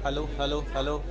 Hello, hello, hello.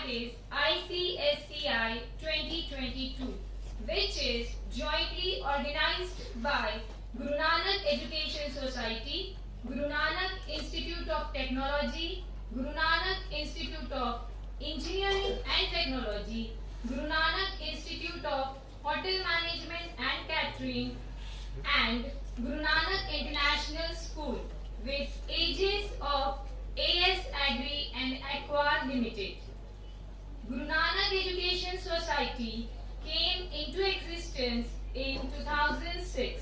that is ICSCI 2022, which is jointly organized by Guru Nanak Education Society, Guru Nanak Institute of Technology, Guru Nanak Institute of Engineering and Technology, Guru Nanak Institute of Hotel Management and Catering, and Guru Nanak International School with ages of AS Agri and Aqua Limited. Guru Nanak Education Society came into existence in 2006.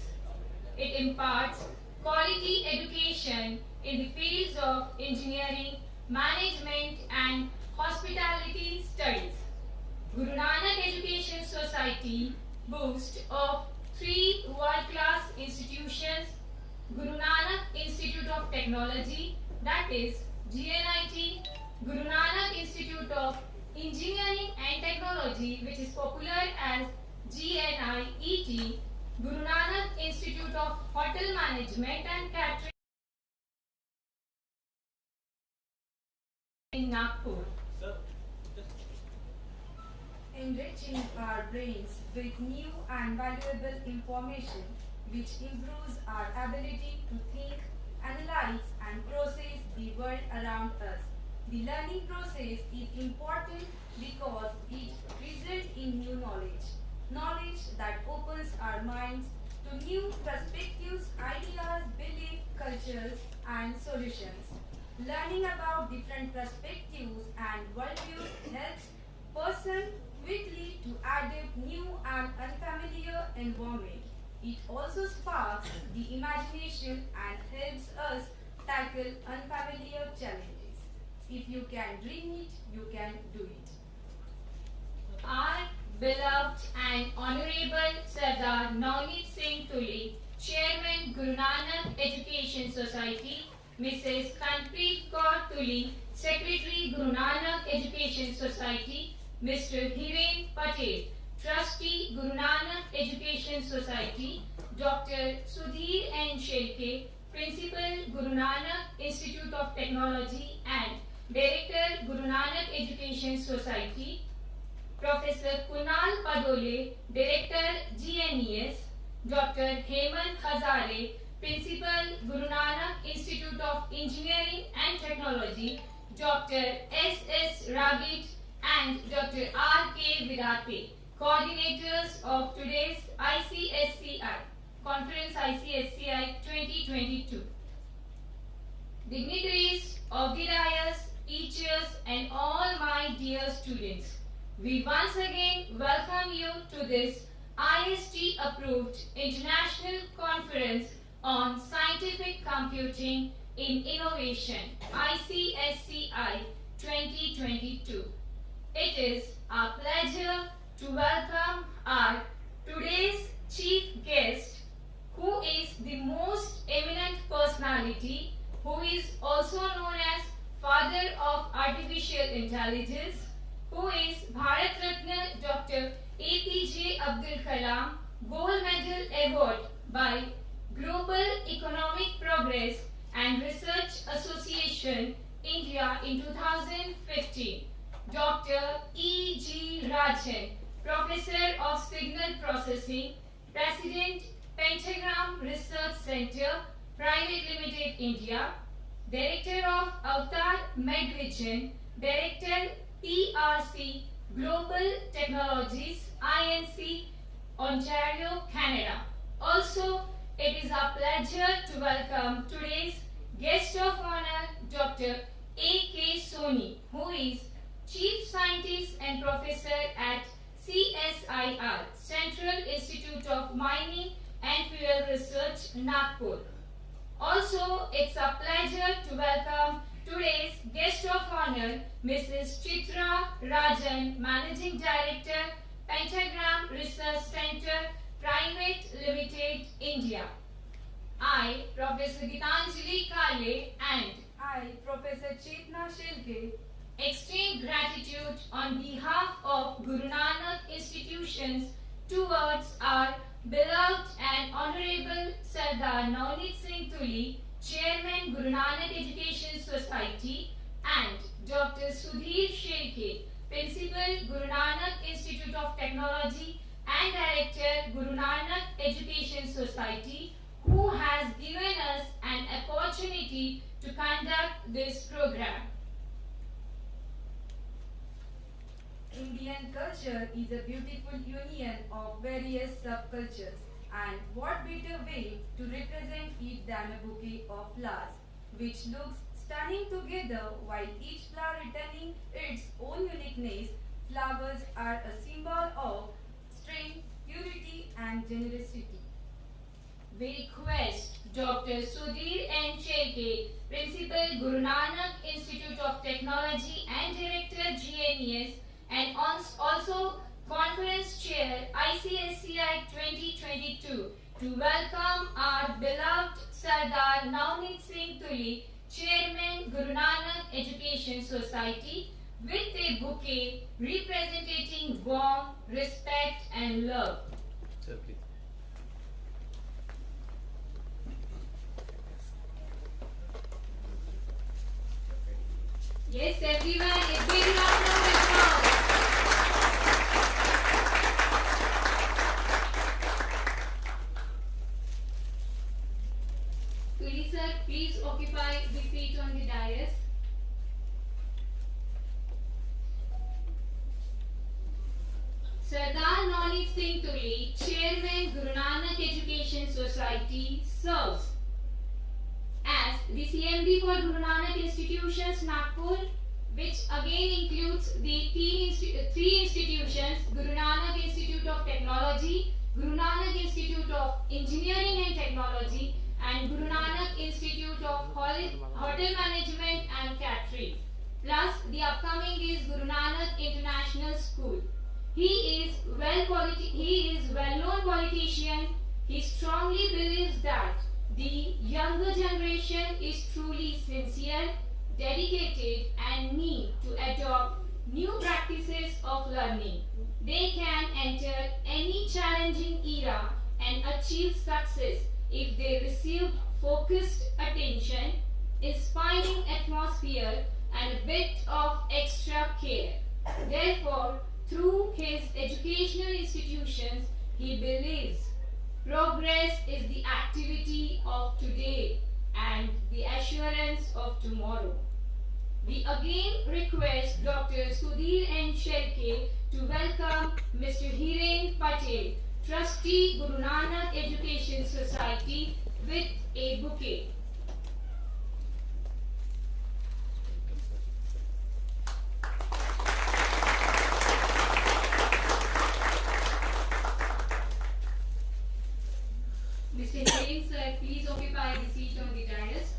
It imparts quality education in the fields of engineering, management and hospitality studies. Guru Nanak Education Society boasts of 3 world-class institutions: Guru Nanak Institute of Technology, that is GNIT, Guru Nanak Institute of Engineering and Technology, which is popular as GNIET, Guru Nanak Institute of Hotel Management and Catering in Nagpur. Enriching our brains with new and valuable information which improves our ability to think, analyze and process the world around us. The learning process is important because it results in new knowledge. Knowledge that opens our minds to new perspectives, ideas, beliefs, cultures and solutions. Learning about different perspectives and worldviews helps person quickly to adapt new and unfamiliar environment. It also sparks the imagination and helps us tackle unfamiliar challenges. If you can dream it, you can do it. Our beloved and honorable Sardar Navneet Singh Tuli, Chairman Guru Nanak Education Society, Mrs. Kanpreet Kaur Tuli, Secretary Guru Nanak Education Society, Mr. Hiren Patel, Trustee Guru Nanak Education Society, Dr. Sudhir N. Shelke, Principal Guru Nanak Institute of Technology and Director Guru Nanak Education Society, Professor Kunal Padole, Director GNES, Dr. Hemant Hazare, Principal Guru Nanak Institute of Engineering and Technology, Dr. S.S. Ragit and Dr. R.K. Vidate, coordinators of today's ICSCI, Conference ICSCI 2022. Dignitaries of the dais, teachers and all my dear students, we once again welcome you to this IST approved International Conference on Scientific Computing in Innovation, ICSCI 2022. It is our pleasure to welcome our today's chief guest, who is the most eminent personality, who is also known as Father of Artificial Intelligence, who is Bharat Ratna Dr. APJ Abdul Kalam Gold Medal Award by Global Economic Progress and Research Association India in 2015. Dr. E.G. Rajan, Professor of Signal Processing, President, Pentagram Research Center, Private Limited, India, Director of Avatar MedVision, Director PRC Global Technologies, INC, Ontario, Canada. Also, it is our pleasure to welcome today's guest of honor, Dr. A.K. Soni, who is Chief Scientist and Professor at CSIR, Central Institute of Mining and Fuel Research, Nagpur. Also, it's a pleasure to welcome today's guest of honor, Mrs. Chitra Rajan, Managing Director, Pentagram Research Center, Private Limited, India. I, Professor Gitanjali Kale, and I, Professor Chetna Shelke, extend gratitude on behalf of Guru Nanak institutions towards our beloved and honorable Sardar Navneet Singh Tuli, Chairman Guru Nanak Education Society, and Dr. Sudhir Shelke, Principal, Guru Nanak Institute of Technology and Director, Guru Nanak Education Society, who has given us an opportunity to conduct this program. Indian culture is a beautiful union of various subcultures, and what better way to represent it than a bouquet of flowers, which looks stunning together while each flower retaining its own uniqueness. Flowers are a symbol of strength, purity, and generosity. We request Dr. Sudhir N. Cherke, Principal, Guru Nanak Institute of Technology and Director, GNES, and also Conference Chair, ICSCI-2022, to welcome our beloved Sardar Navneet Singh Tuli, Chairman, Guru Nanak Education Society, with a bouquet representing warmth, respect and love. Sir, please. Yes, everyone, a big round of applause. Tuli sir, please occupy the seat on the dais. Sardar Navneet Singh Tuli, Chairman, Guru Nanak Education Society, serves as the CMD for Guru Nanak Institutions, Nagpur, which again includes the three institutions, Guru Nanak Institute of Technology, Guru Nanak Institute of Engineering and Technology, and Guru Nanak Institute of Hotel Management and Catering. Plus, the upcoming is Guru Nanak International School. He is well-known politician. He strongly believes that the younger generation is truly sincere, dedicated, and need to adopt new practices of learning. They can enter any challenging era and achieve success if they receive focused attention, inspiring atmosphere, and a bit of extra care. Therefore, through his educational institutions, he believes progress is the activity of today and the assurance of tomorrow. We again request Dr. Sudhir N. Cherke to welcome Mr. Hiren Patel, Trustee, Guru Nanak Education Society, with a bouquet. Mr. Hiren sir, please occupy the seat on the dais.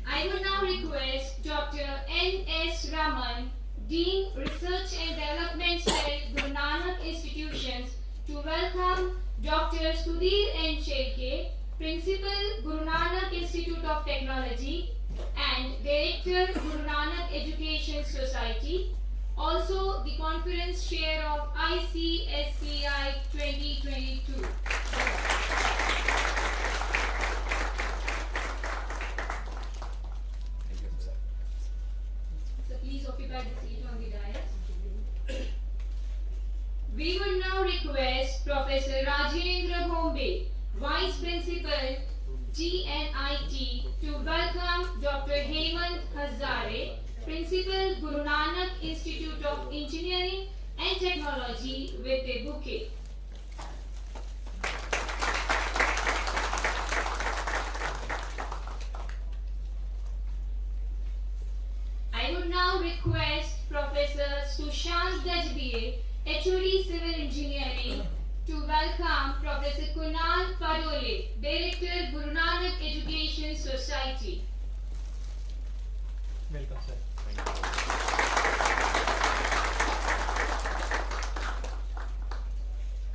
I would now request Dr. N.S. Raman, Dean, Research and Development Cell, Guru Nanak Institutions, to welcome Dr. Sudhir N. Cherke, Principal, Guru Nanak Institute of Technology and Director, Guru Nanak Education Society, also the Conference Chair of ICSCI-2022. Please occupy the seat on the dais. We would now request Professor Rajendra Bombe, Vice Principal, GNIT, to welcome Dr. Hemant Hazare, Principal, Guru Nanak Institute of Engineering and Technology, with a bouquet. I would now request Professor Sushant Gajbie, HOD Civil Engineering, to welcome Professor Kunal Padole, Director, Guru Nanak Education Society. Welcome, sir.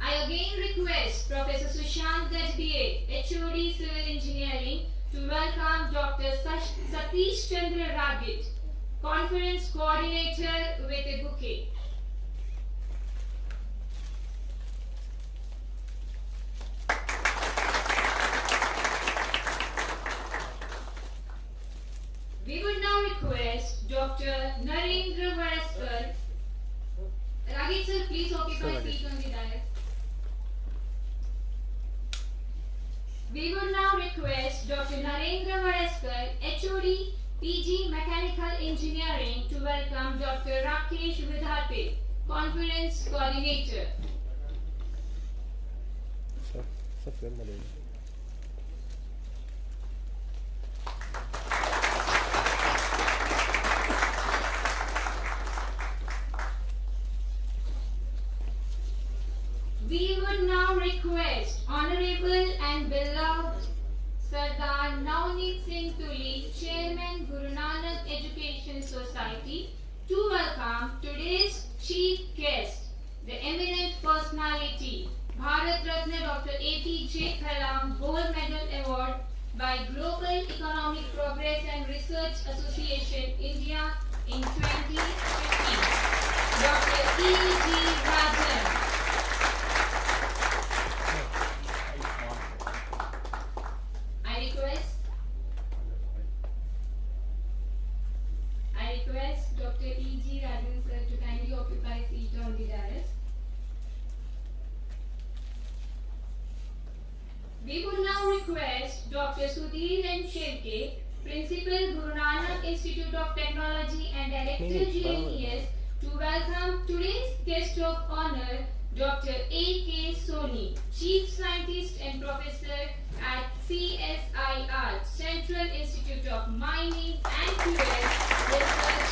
I again request Professor Sushant Gajbie, HOD Civil Engineering, to welcome Dr. Satish Chandra Rabbit, Conference Coordinator, with a bouquet. We would now request Dr. Narendra Varaskar, Raghit sir, please occupy seat on the dais. We would now request Dr. Narendra Varaskar, HOD, PG Mechanical Engineering, to welcome Dr. Rakesh Vidhate, Conference Coordinator. We would now request Honorable and beloved Sardar Navneet Singh Tuli, Chairman Guru Nanak Education Society, to welcome today's chief guest, the eminent personality, Bharat Ratna Dr. APJ Kalam Gold Medal Award by Global Economic Progress and Research Association India in 2015, Dr. E.G. Rajan. I request Dr. E.G. Rajan sir to kindly occupy a seat on the dais. We would now request Dr. Sudhir N. Shirke, Principal Guru Nanak Institute of Technology and Director GNES, to welcome today's guest of honor, Dr. A.K. Soni, Chief Scientist and Professor at CSIR, Central Institute of Mining and Fuel Research.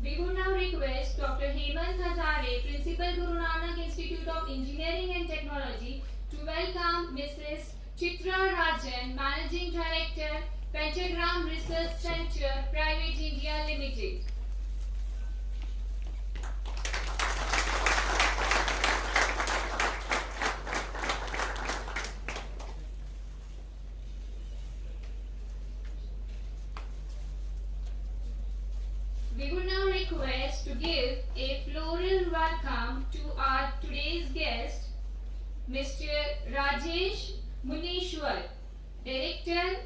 We would now request Dr. Hemant Hazare, Principal Guru Nanak Institute of Engineering and Technology, to welcome Mrs. Chitra Rajan, Managing Director, Pentagram Research Center, Private India Limited. We would now request to give a floral welcome to our today's guest, Mr. Rajesh Munishwar, Director,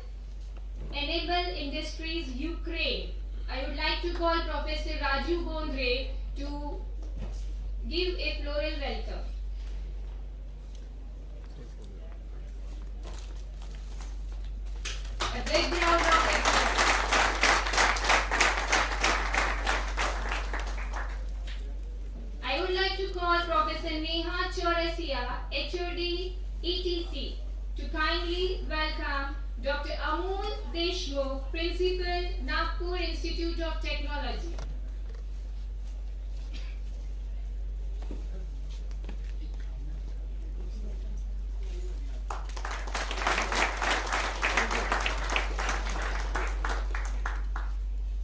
Enable Industries, Ukraine. I would like to call Professor Raju Bondre to give a floral welcome. A big round of applause. I would like to call Professor Neha Chaurasia, HOD, ETC, to kindly welcome Dr. Amol Deshmukh, Principal, Nagpur Institute of Technology.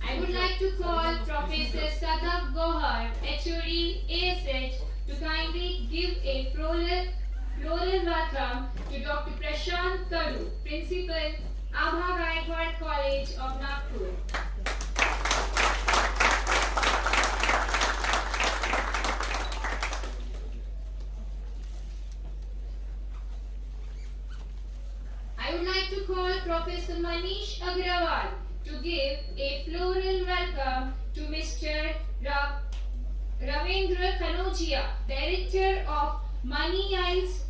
I would like to call Professor Sadaf Gohar, HOD, ASH, to kindly give a floral welcome to Dr. Prashant Kadu, Principal, Abha Gaikwad College of Nagpur. I would like to call Professor Manish Agrawal to give a floral welcome to Mr. Ravindra Kanodia, Director of Money Isles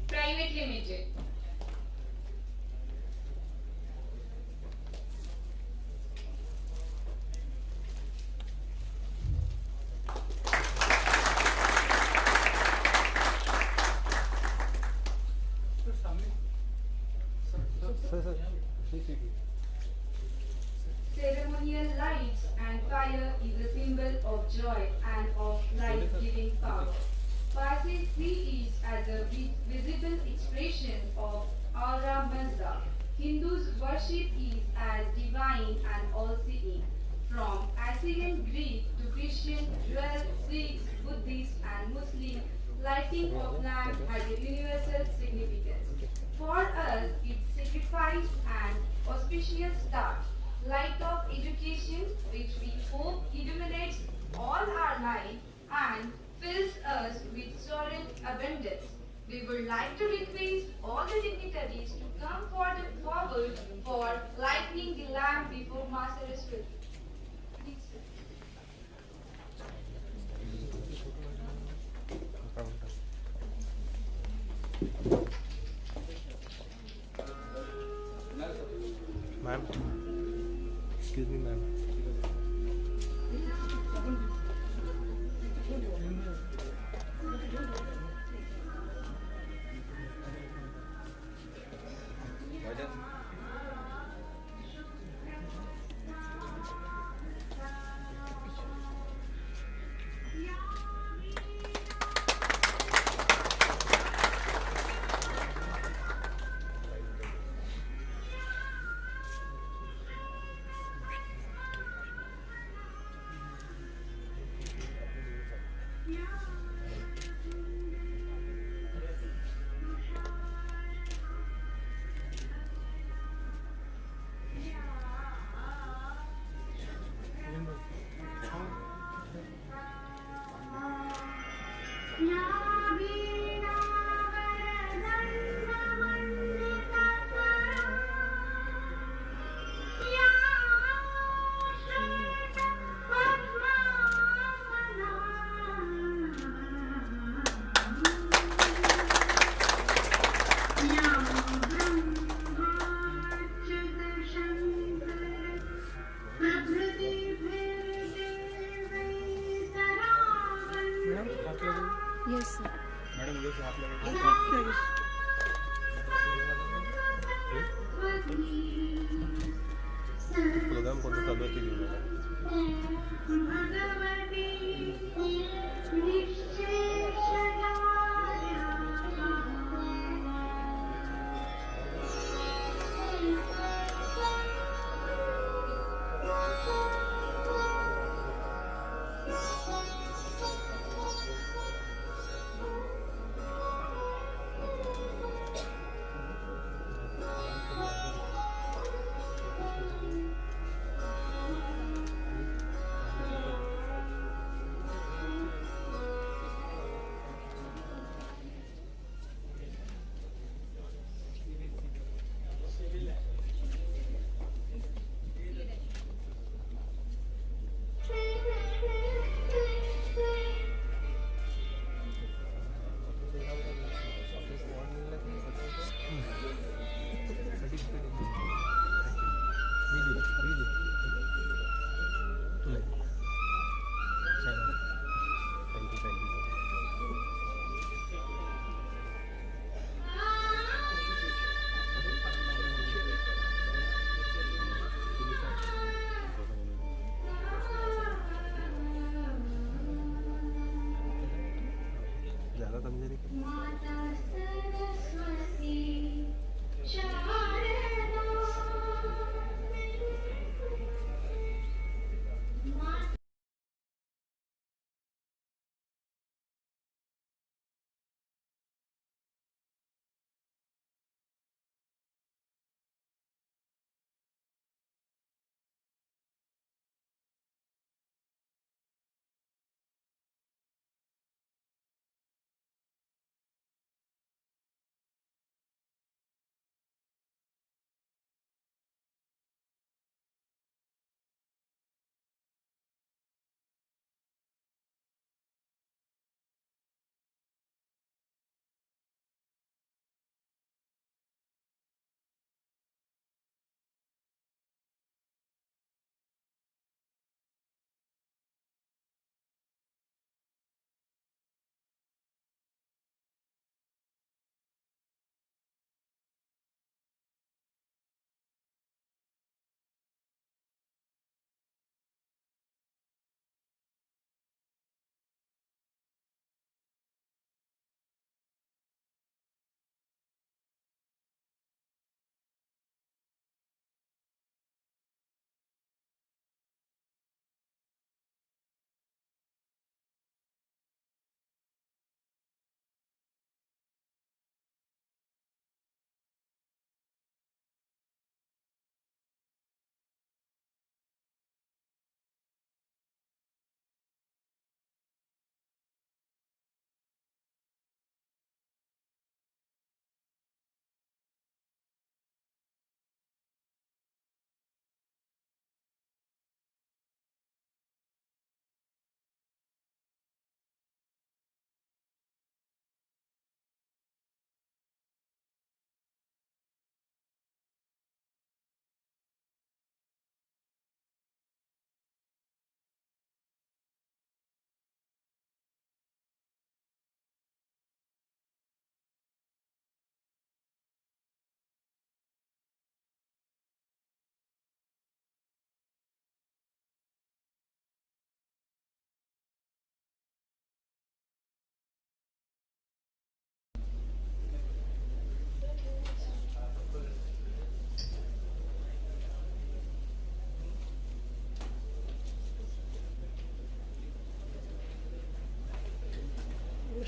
Private Limited. Ceremonial lights and fire is a symbol of joy and of life-giving power. Passes is as a visible expression of aura mazda. Hindus worship is as divine and all-seeing. From Assyrian Greek to Christian, Jewel, Sikhs, Buddhist and Muslim, lighting of lamp has a universal significance. For us, it signifies an auspicious start. light of education, which we hope illuminates all our life and fills us with soaring abundance. We would like to request all the dignitaries to come forward for lighting the lamp before Mass Saraswati. Please, sir. Ma'am, excuse me, ma'am.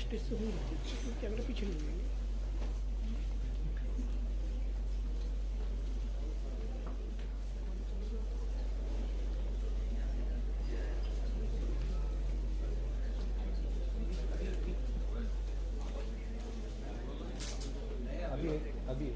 Stage से होंगे, camera पीछे नहीं होंगे। अभी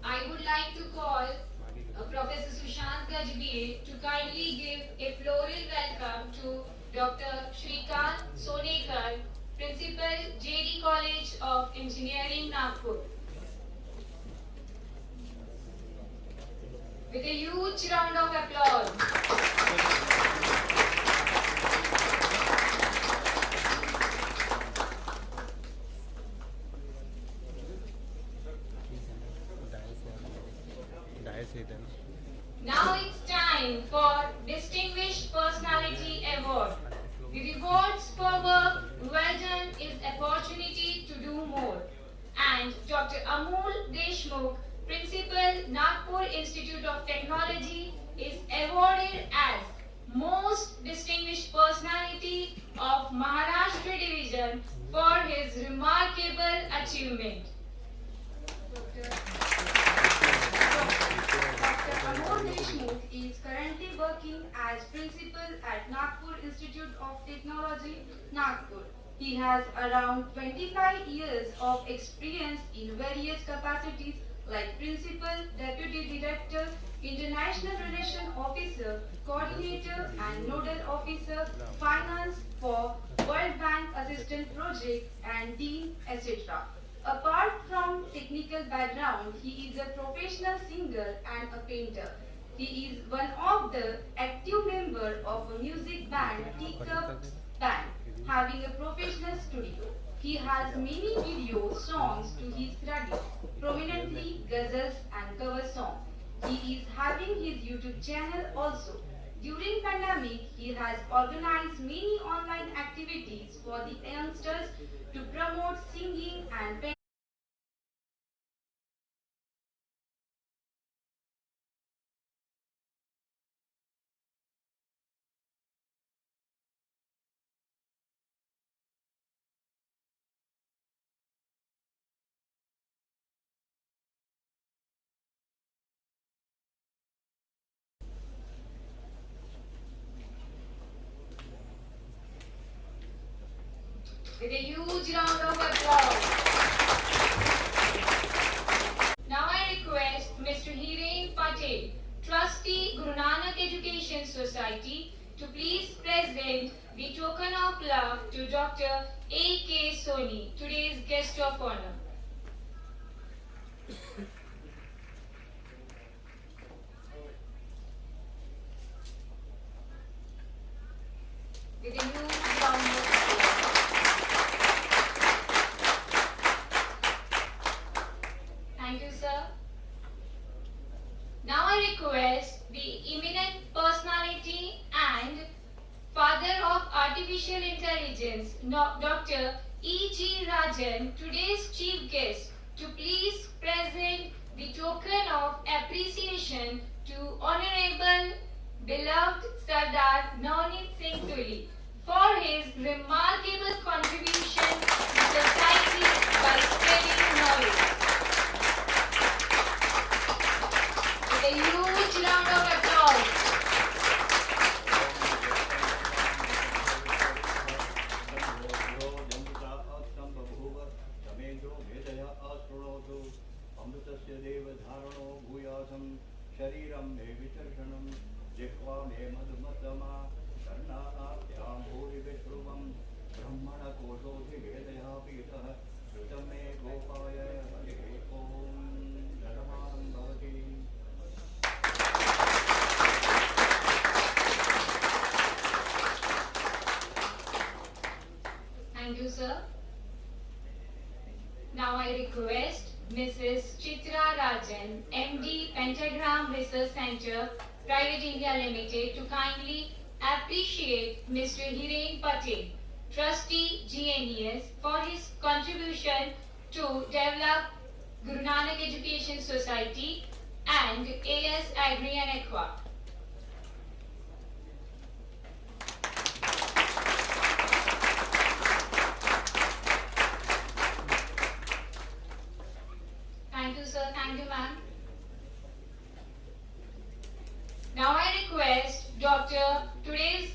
I would like to call Professor Sushant Gajbir to kindly give a floral welcome to Dr. Shrikant Sonekar, Principal, JD College of Engineering, Nagpur. With a huge round of applause. Now it's time for Distinguished Personality Award. The rewards for work well done is opportunity to do more. And Dr. Amol Deshmukh, Principal, Nagpur Institute of Technology, is awarded as Most Distinguished Personality of Maharashtra Division for his remarkable achievement. Dr. Amol Deshmukh is currently working as principal at Nagpur Institute of Technology, Nagpur. He has around 25 years of experience in various capacities like principal, deputy director, international relation officer, coordinator and nodal officer, finance for World Bank assistant project and dean, etc. Apart from technical background, he is a professional singer and a painter. He is one of the active member of a music band, Teacup Band, having a professional studio. He has many video songs to his credit, prominently ghazals and cover songs. He is having his YouTube channel also. During pandemic, he has organized many online activities for the youngsters to promote singing and painting. With a huge round of applause. Now I request Mr. Hiren Patel, Trustee, Guru Nanak Education Society, token of love to Dr. A.K. Soni, today's guest of honor. With a huge round of applause. Thank you, sir. Now I request the eminent personality and father of artificial intelligence, Dr. E.G. Rajan, today's chief guest, to please present the token of appreciation to Honorable beloved Sardar Navneet Singh Tuli for his remarkable contribution to society by spreading knowledge. With a huge round of applause. शरीरं मे विचर्षणं जिह्वा मे मधुमतमा कर्णाभ्यां भूरि विश्रुवं ब्रह्मणकोशोऽधिवेदया पीतः श्रुतं मे गोपाय हरिः ॐ धर्मानं भवति. Thank you, sir. Now I request Mrs. Chitra Rajan, MD, Pentagram Research Center, Private India Limited, to kindly appreciate Mr. Hiren Patel, Trustee GNES, for his contribution to develop Guru Nanak Education Society and AS Agri and Aqua. Thank you, sir. Thank you, ma'am. Now I request today's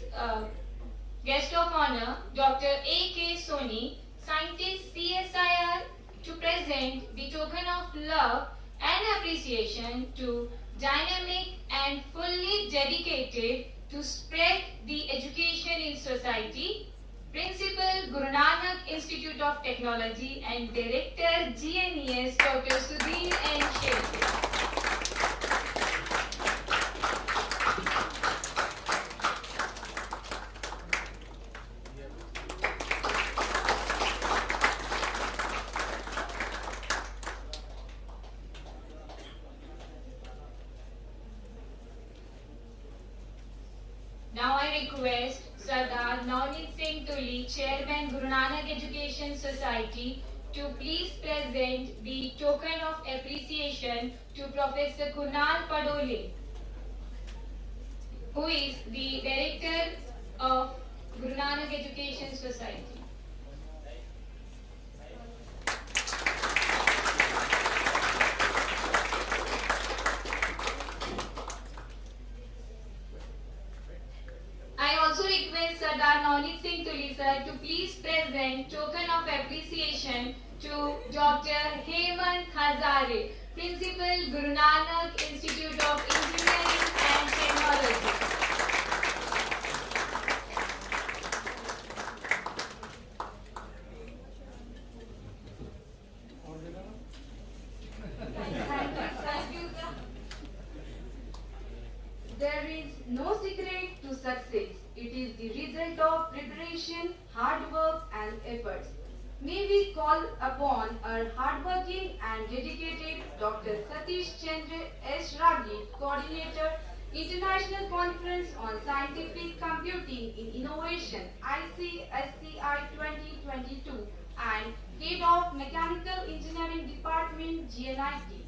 guest of honor, Dr. A.K. Soni, scientist CSIR, to present the token of love and appreciation to dynamic and fully dedicated to spread the education in society, Principal, Guru Nanak Institute of Technology and Director, GNES, Dr. Sudhir N. Shetty. Now I request Sardar Navneet Singh Tuli, Chairman, Guru Nanak Education Society, to please present the token of appreciation to Professor Kunal Padole, who is the Director of Guru Nanak Education Society. I also request Sardar Navneet Singh Tuli sir to please present token of appreciation to Dr. Hemant Hazare, Principal, Guru Nanak Institute of Engineering and Technology. Thank you, sir. There is no secret to success. It is the result of preparation, hard work and efforts. May we call upon our hardworking and dedicated Dr. Satish Chandra S. Ragi, Coordinator, International Conference on Scientific Computing in Innovation, ICSCI-2022, and Head of Mechanical Engineering Department, GNIT.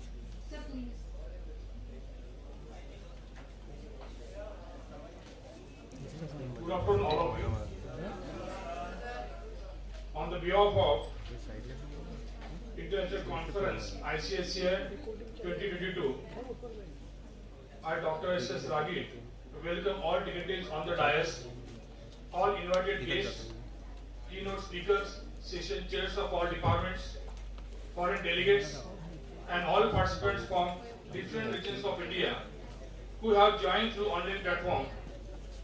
So please. Good afternoon, all of you. On the behalf of International Conference ICSCI-2022, I, Dr. S.S. Ragi, welcome all dignitaries on the dais, all invited guests, keynote speakers, session chairs of all departments, foreign delegates, and all participants from different regions of India who have joined through online platform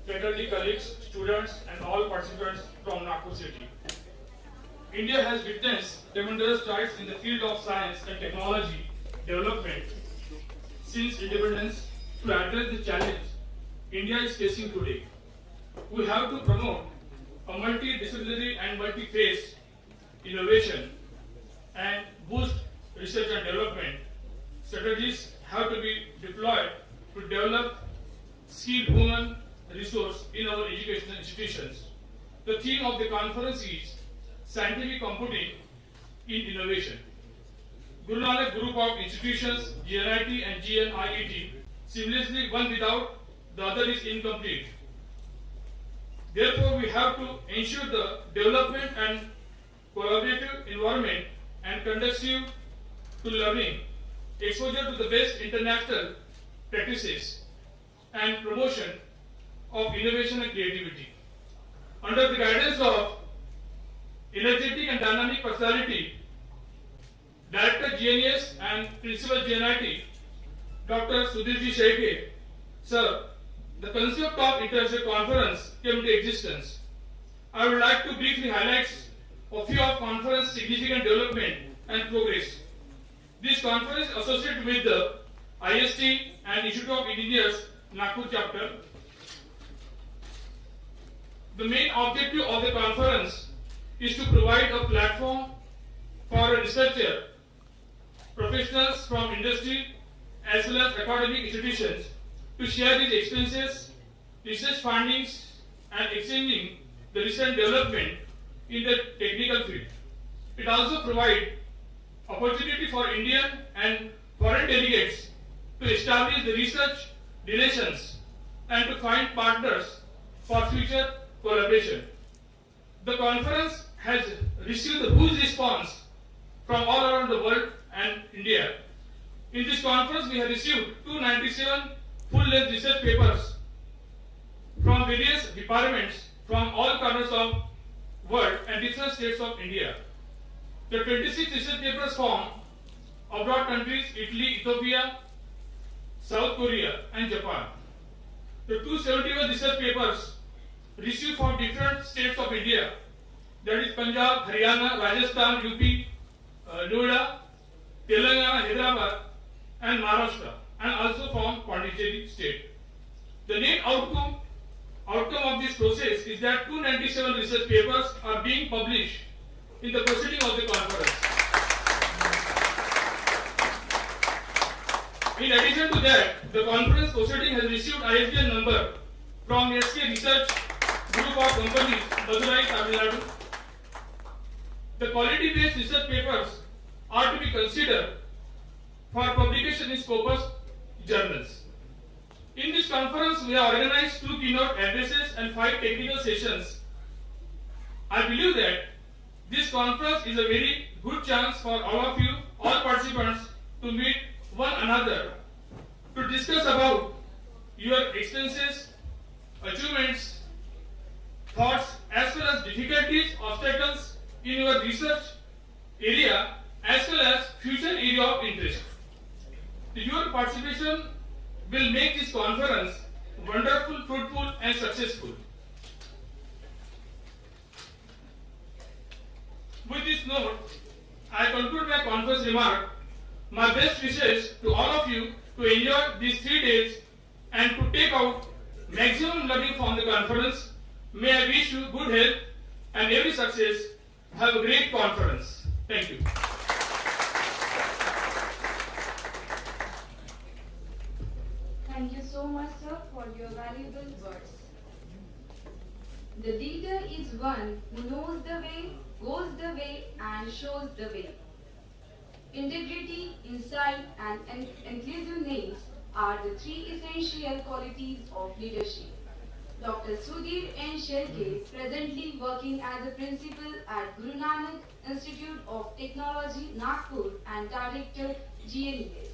faculty colleagues, students, and all participants from Nagpur city. India has witnessed tremendous strides in the field of science and technology development since independence to address the challenge India is facing today. We have to promote a multidisciplinary and multi-phase innovation and boost research and development. Strategies have to be deployed to develop skilled human resource in our educational institutions. The theme of the conference is Scientific Computing in Innovation. Guru Nanak Group of Institutions, GNIT and GNIET, seamlessly one without the other is incomplete. Therefore, we have to ensure the development and collaborative environment and conducive to learning, exposure to the best international practices, and promotion of innovation and creativity. Under the guidance of energetic and dynamic personality, Director GNS and Principal GNIT, Dr. Sudhirji Shaike, sir, the concept of international conference came into existence. I would like to briefly highlight a few of conference significant development and progress. This conference is associated with the IST and Institute of Engineers Nagpur chapter. The main objective of the conference is to provide a platform for a researcher, professionals from industry as well as academic institutions to share these experiences, research findings, and exchanging the recent development in the technical field. It also provides opportunity for Indian and foreign delegates to establish the research relations and to find partners for future collaboration. The conference has received a huge response from all around the world and India. In this conference, we have received 297 full-length research papers from various departments from all corners of world and different states of India. The 26 research papers from abroad countries Italy, Ethiopia, South Korea, and Japan. The 271 research papers received from different states of India, that is Punjab, Haryana, Rajasthan, UP, Noida, Telangana, Hyderabad, and Maharashtra, and also from Pondicherry state. The main outcome of this process is that 297 research papers are being published in the proceeding of the conference. In addition to that, the conference proceeding has received ISBN number from SK Research Group of Companies, Madurai, Tamil Nadu. The quality-based research papers are to be considered for publication in Scopus journals. In this conference, we have organized 2 keynote addresses and 5 technical sessions. I believe that this conference is a very good chance for all of you, all participants, to meet one another, to discuss about your experiences, achievements, thoughts, as well as difficulties, obstacles in your research area, as well as future area of interest. Your participation will make this conference wonderful, fruitful, and successful. With this note, I conclude my conference remark. My best wishes to all of you to enjoy these 3 days and to take out maximum learning from the conference. May I wish you good health and every success. Have a great conference. Thank you. Thank you so much, sir, for your valuable words. The leader is one who knows the way, goes the way, and shows the way. Integrity, insight, and inclusiveness are the 3 essential qualities of leadership. Dr. Sudhir N. Shelke, presently working as a principal at Guru Nanak Institute of Technology, Nagpur, and Director GNS.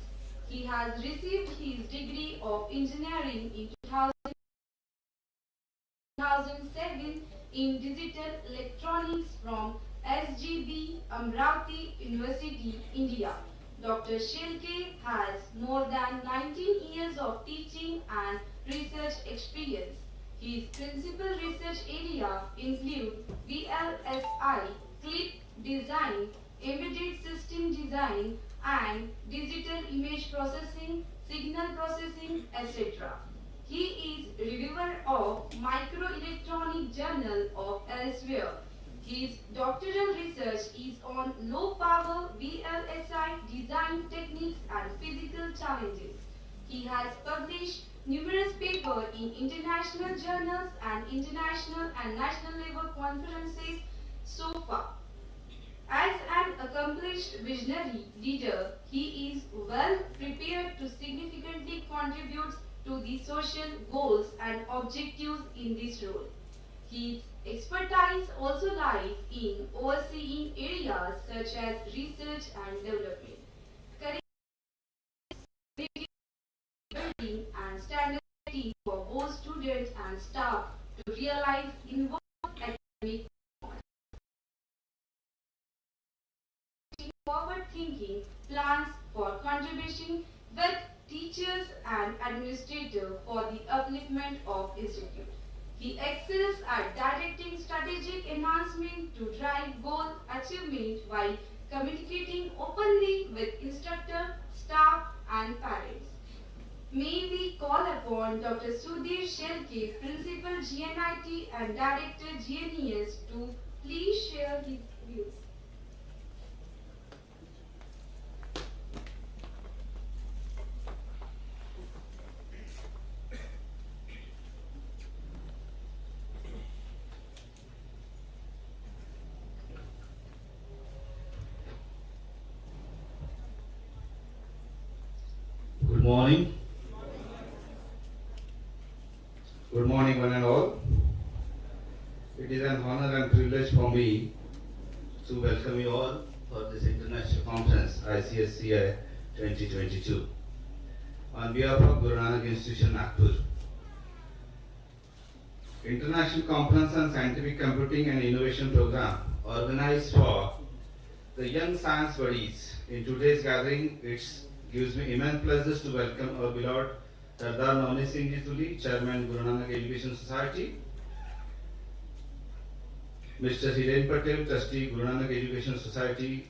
He has received his degree of engineering in 2007 in digital electronics from SGB Amravati University, India. Dr. Shelke has more than 19 years of teaching and research experience. His principal research area include VLSI, clip design, embedded system design, and digital image processing, signal processing, etc. He is reviewer of Microelectronic Journal of Elsewhere. His doctoral research is on low power VLSI design techniques and physical challenges. He has published numerous papers in international journals and international and national level conferences so far. As an accomplished visionary leader, he is well prepared to significantly contribute to the social goals and objectives in this role. His expertise also lies in overseeing areas such as research and development, building and standardizing for both students and staff to realize involved academic forward-thinking plans for contribution with teachers and administrators for the upliftment of institute. He excels at directing strategic enhancement to drive goal achievement while communicating openly with instructor, staff and parents. May we call upon Dr. Sudhir Shelke, Principal GNIT and Director GNES to please share his views. Good morning. Good morning, one and all. It is an honor and privilege for me to welcome you all for this international conference, ICSCI 2022. On behalf of Guru Nanak Institution, Nagpur, International Conference on Scientific Computing and Innovation Program organized for the young science buddies. In today's gathering, it gives me immense pleasure to welcome our beloved Sardar Navani Singh Ji Tuli, Chairman Guru Nanak Education Society, Mr. Hiren Patel, Trustee Guru Nanak Education Society,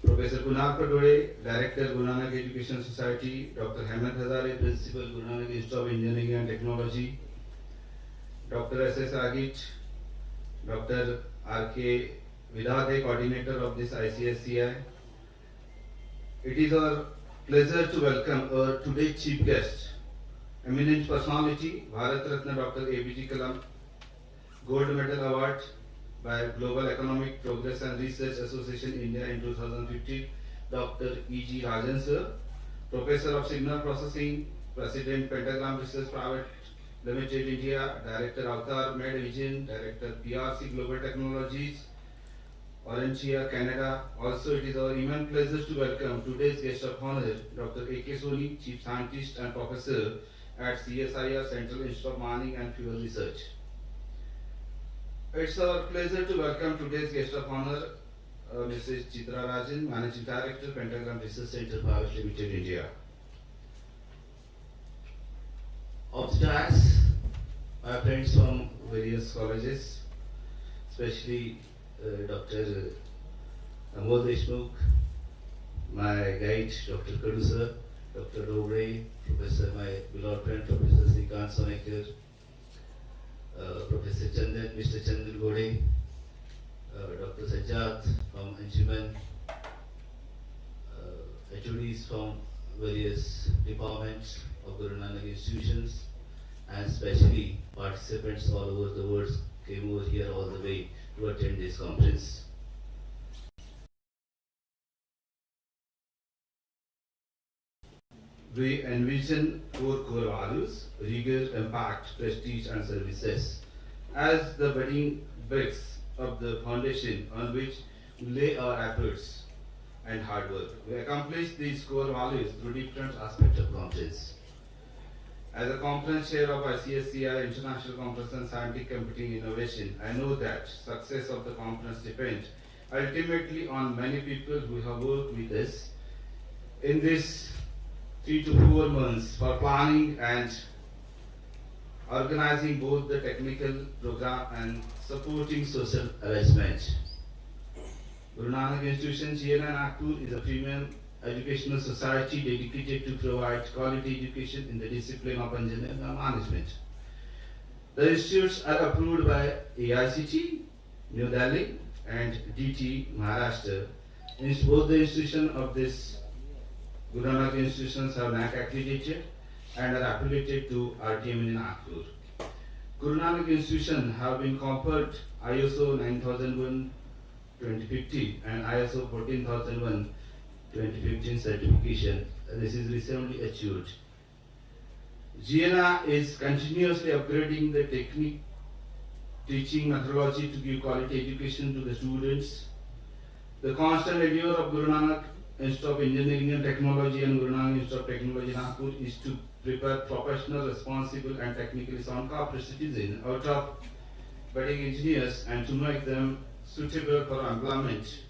Professor Kunal Padore, Director Guru Nanak Education Society, Dr. Hemant Hazare, Principal Guru Nanak Institute of Engineering and Technology, Dr. S.S. Ragit, Dr. R.K. Vidhade, Coordinator of this ICSCI. It is our pleasure to welcome our today's chief guest, eminent personality, Bharat Ratna Dr. APJ Kalam, Gold Medal Award by Global Economic Progress and Research Association India in 2015, Dr. E.G. Rajan Sir, Professor of Signal Processing, President Pentagram Research Private Limited India, Director Avatar Med Vision, Director PRC Global Technologies, Orangia, Canada. Also, it is our immense pleasure to welcome today's guest of honor, Dr. A.K. Soni, Chief Scientist and Professor at CSIR Central Institute of Mining and Fuel Research. It's our pleasure to welcome today's guest of honor, Mrs. Chitra Rajan, Managing Director, Pentagram Research Center Private Limited, India. Of the dais, my friends from various colleges, especially Dr. Amol Deshmukh, my guide, Dr. Kadu sir, Dr. Dobre, Professor, my beloved friend, Professor Srikant Sonekar, Professor Chandan, Mr. Chandan Gode, Dr. Sajjad from Anjuman, HODs from various departments of Guru Nanak institutions, and especially participants all over the world came over here all the way to attend this conference. We envision four core values: rigor, impact, prestige, and services as the building bricks of the foundation on which we lay our efforts and hard work. We accomplish these core values through different aspects of conference. As a conference chair of ICSCI International Conference on Scientific Computing Innovation, I know that success of the conference depends ultimately on many people who have worked with us in this 3 to 4 months for planning and organizing both the technical program and supporting social arrangement. Guru Nanak Institution GNA Nagpur is a premium educational society dedicated to provide quality education in the discipline of engineering and management. The institutes are approved by ICSCI, New Delhi, and DT, Maharashtra. Both the institutions of this Guru Nanak institutions are Nanak accredited and are affiliated to RTM in Nagpur. Guru Nanak institution have been conferred ISO 9001:2015 and ISO 14001:2015 certification. This is recently achieved. GNA is continuously upgrading the technique teaching methodology to give quality education to the students. The constant endeavor of Guru Nanak Institute of Engineering and Technology and Guru Nanak Institute of Technology Nagpur is to prepare professional, responsible and technically sound corporate citizens out of budding engineers and to make them suitable for employment,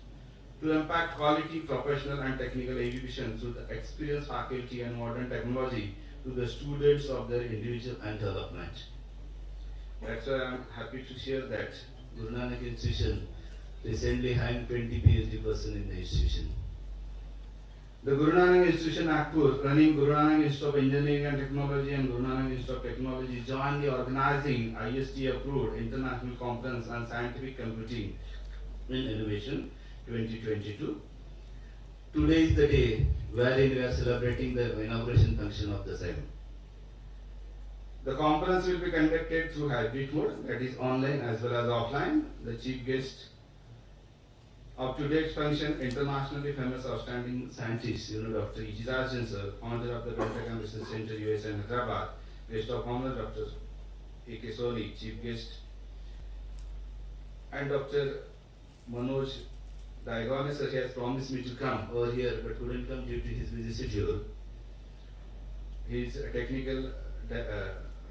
to impact quality professional and technical education through the experienced faculty and modern technology to the students of their individual and development. That's why I am happy to share that Guru Nanak Institution recently hired 20 PhD persons in the institution. The Guru Nanak Institution Nagpur, running Guru Nanak Institute of Engineering and Technology and Guru Nanak Institute of Technology, jointly organizing IST approved International Conference on Scientific Computing in Innovation 2022. Today is the day wherein we are celebrating the inauguration function of the same. The conference will be conducted through hybrid mode, that is online as well as offline. The chief guest of today's function, internationally famous outstanding scientist, Dr. Ijaz sir, founder of the Pentagon Research Center, US and Hyderabad. Guest of honor, Dr. A.K. Soni, chief guest, and Dr. Manoj Daigone sir has promised me to come over here but couldn't come due to his busy schedule. He is a technical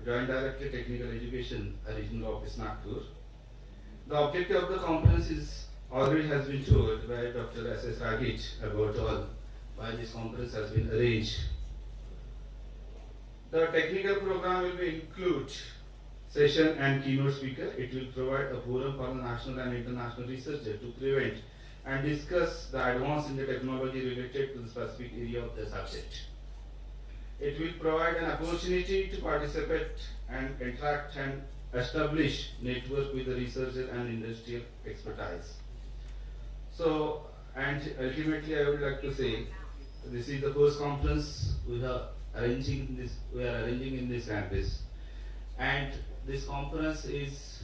Joint Director Technical Education, Regional Office Nagpur. The objective of the conference is already has been told by Dr. S.S. Ragit about all why this conference has been arranged. The technical program will include session and keynote speaker. It will provide a forum for the national and international researchers to prevent and discuss the advance in the technology related to the specific area of the subject. It will provide an opportunity to participate and interact and establish network with the researchers and industrial expertise. So, and ultimately I would like to say, this is the first conference we are arranging in this campus, and this conference is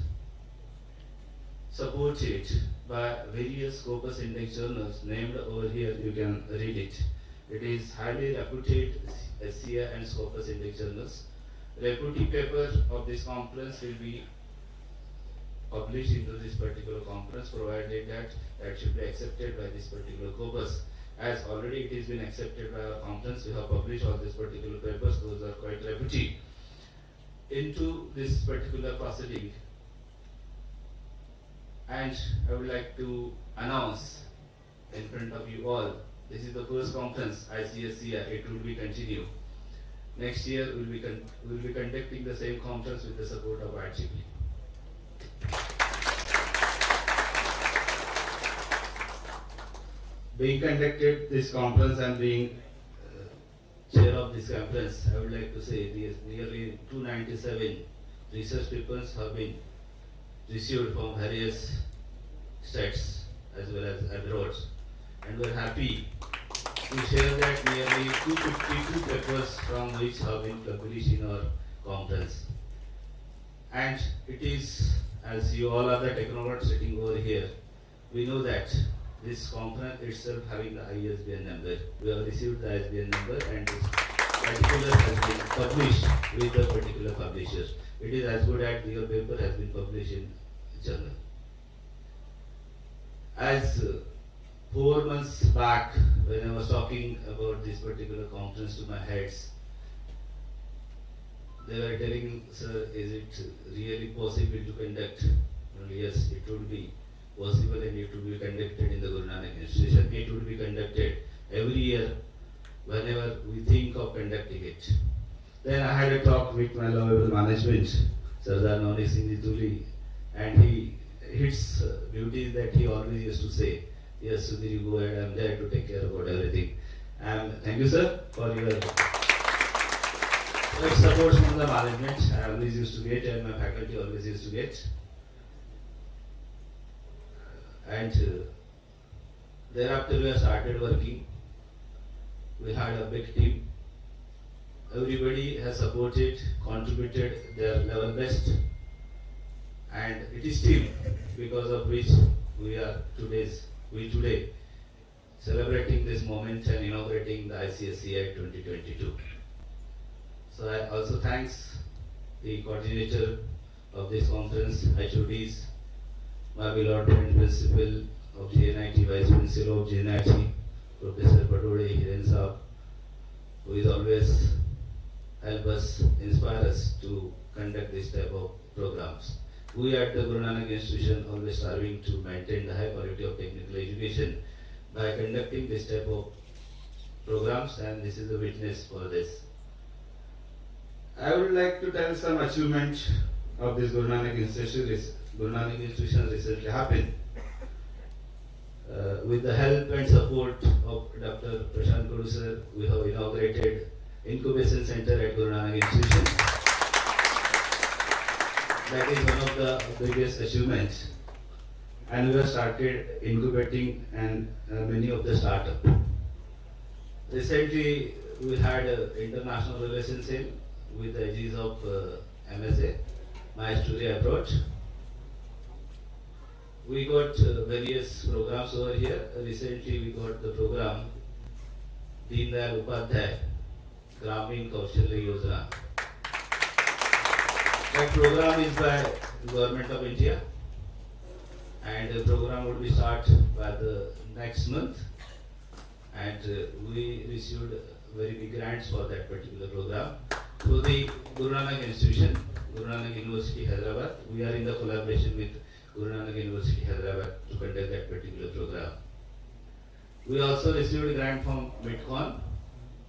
supported by various Scopus Index journals named over here. You can read it. It is highly reputed SCI and Scopus Index journals. Reputee paper of this conference will be published into this particular conference, provided that should be accepted by this particular corpus. As already it has been accepted by our conference, we have published all these particular papers. Those are quite reputee into this particular proceeding. And I would like to announce in front of you all, this is the first conference ICSCI. It will be continued. Next year we will be conducting the same conference with the support of ICSCI. Being conducted this conference and being chair of this conference, I would like to say nearly 297 research papers have been received from various states as well as abroad, and we are happy to share that nearly 252 papers from which have been published in our conference. And it is, as you all are the technocrats sitting over here, we know that this conference itself having the ISBN number. We have received the ISBN number, and this particular has been published with the particular publisher. It is as good as your paper has been published in journal. As 4 months back, when I was talking about this particular conference to my heads, they were telling me, sir, is it really possible to conduct? Well, yes, it would be possible, and it would be conducted in the Guru Nanak Institution. It would be conducted every year whenever we think of conducting it. Then I had a talk with my lovable management, Sardar Nanak Singh Tuli, and he hits beauties that he always used to say. Yes, Sudhir, you go ahead, I'm there to take care about everything. And thank you, sir, for your support from the management. I always used to get, and my faculty always used to get. And thereafter we have started working. We had a big team. Everybody has supported, contributed their level best, and it is team because of which we today celebrating this moment and inaugurating the ICSCI 2022. So I also thanks the coordinator of this conference, HODs, my beloved and principal of JNIT, Vice Principal of JNIT, Professor Padode Hiren Saab, who is always help us, inspire us to conduct this type of programs. We at the Guru Nanak Institution always striving to maintain the high quality of technical education by conducting this type of programs, and this is a witness for this. I would like to tell some achievement of this Guru Nanak Institution recently happened. With the help and support of Dr. Prashant Kudu sir, we have inaugurated Incubation Center at Guru Nanak Institution. That is one of the biggest achievements. And we have started incubating and many of the startups. Recently, we had an international relations cell with the aegis of MSA, My Story Abroad. We got various programs over here. Recently, we got the program Deen Dayal Upadhyay Gramin Kaushalya Yojana. That program is by the Government of India, and the program would be started by the next month. And we received very big grants for that particular program. So the Guru Nanak Institution, Guru Nanak University, Hyderabad, we are in the collaboration with Guru Nanak University, Hyderabad to conduct that particular program. We also received a grant from MidCon.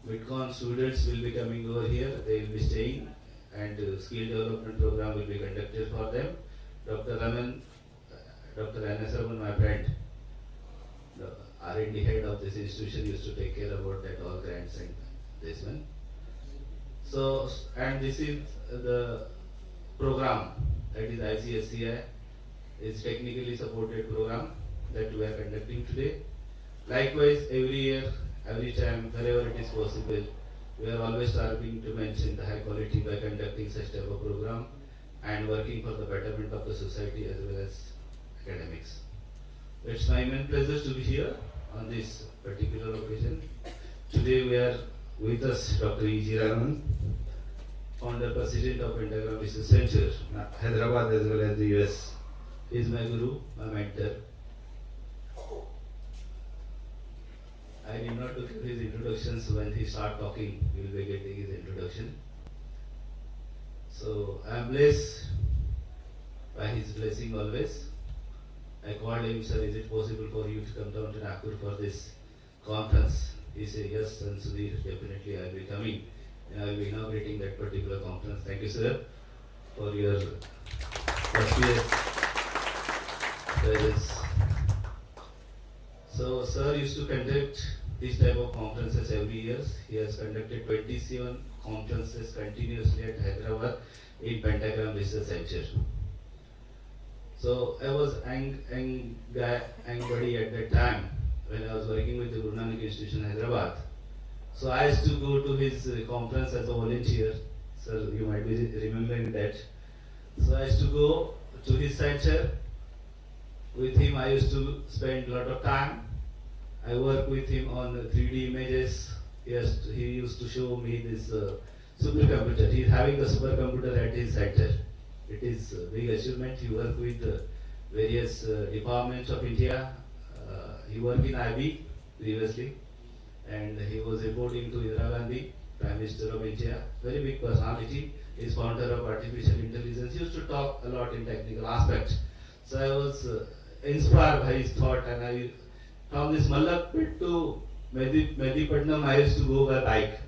MidCon students will be coming over here, they will be staying, and skill development program will be conducted for them. Dr. Raman, Dr. N.S. Raman, my friend, the R&D head of this institution, used to take care about that all grants and this one. So, and this is the program, that is ICSCI, is technically supported program that we are conducting today. Likewise, every year, every time, wherever it is possible, we are always striving to maintain the high quality by conducting such type of program and working for the betterment of the society as well as academics. It's my immense pleasure to be here on this particular occasion. Today we are with us Dr. E.G. Raman, founder president of Pentagram Research Center, Hyderabad as well as the US. He is my guru, my mentor. I did not look at his introductions. When he start talking, we will be getting his introduction. So I am blessed by his blessing always. I called him, sir, is it possible for you to come down to Nagpur for this conference? He said, yes, and Sudhir, definitely I will be coming and I will be inaugurating that particular conference. Thank you, sir, for your auspicious presence. So, sir used to conduct this type of conferences every year. He has conducted 27 conferences continuously at Hyderabad in Pentagram Research Center. So, I was young buddy at that time when I was working with the Guru Nanak Institution Hyderabad. So, I used to go to his conference as a volunteer. Sir, you might be remembering that. So, I used to go to his center. With him, I used to spend a lot of time. I worked with him on 3D images. He used to show me this supercomputer. He is having the supercomputer at his center. It is a big achievement. He worked with various departments of India. He worked in IB previously, and he was reporting to Indira Gandhi, Prime Minister of India. Very big personality. He is founder of artificial intelligence. He used to talk a lot in technical aspects. So I was inspired by his thought, and from this Mallakpet to Medipatnam, I used to go by bike,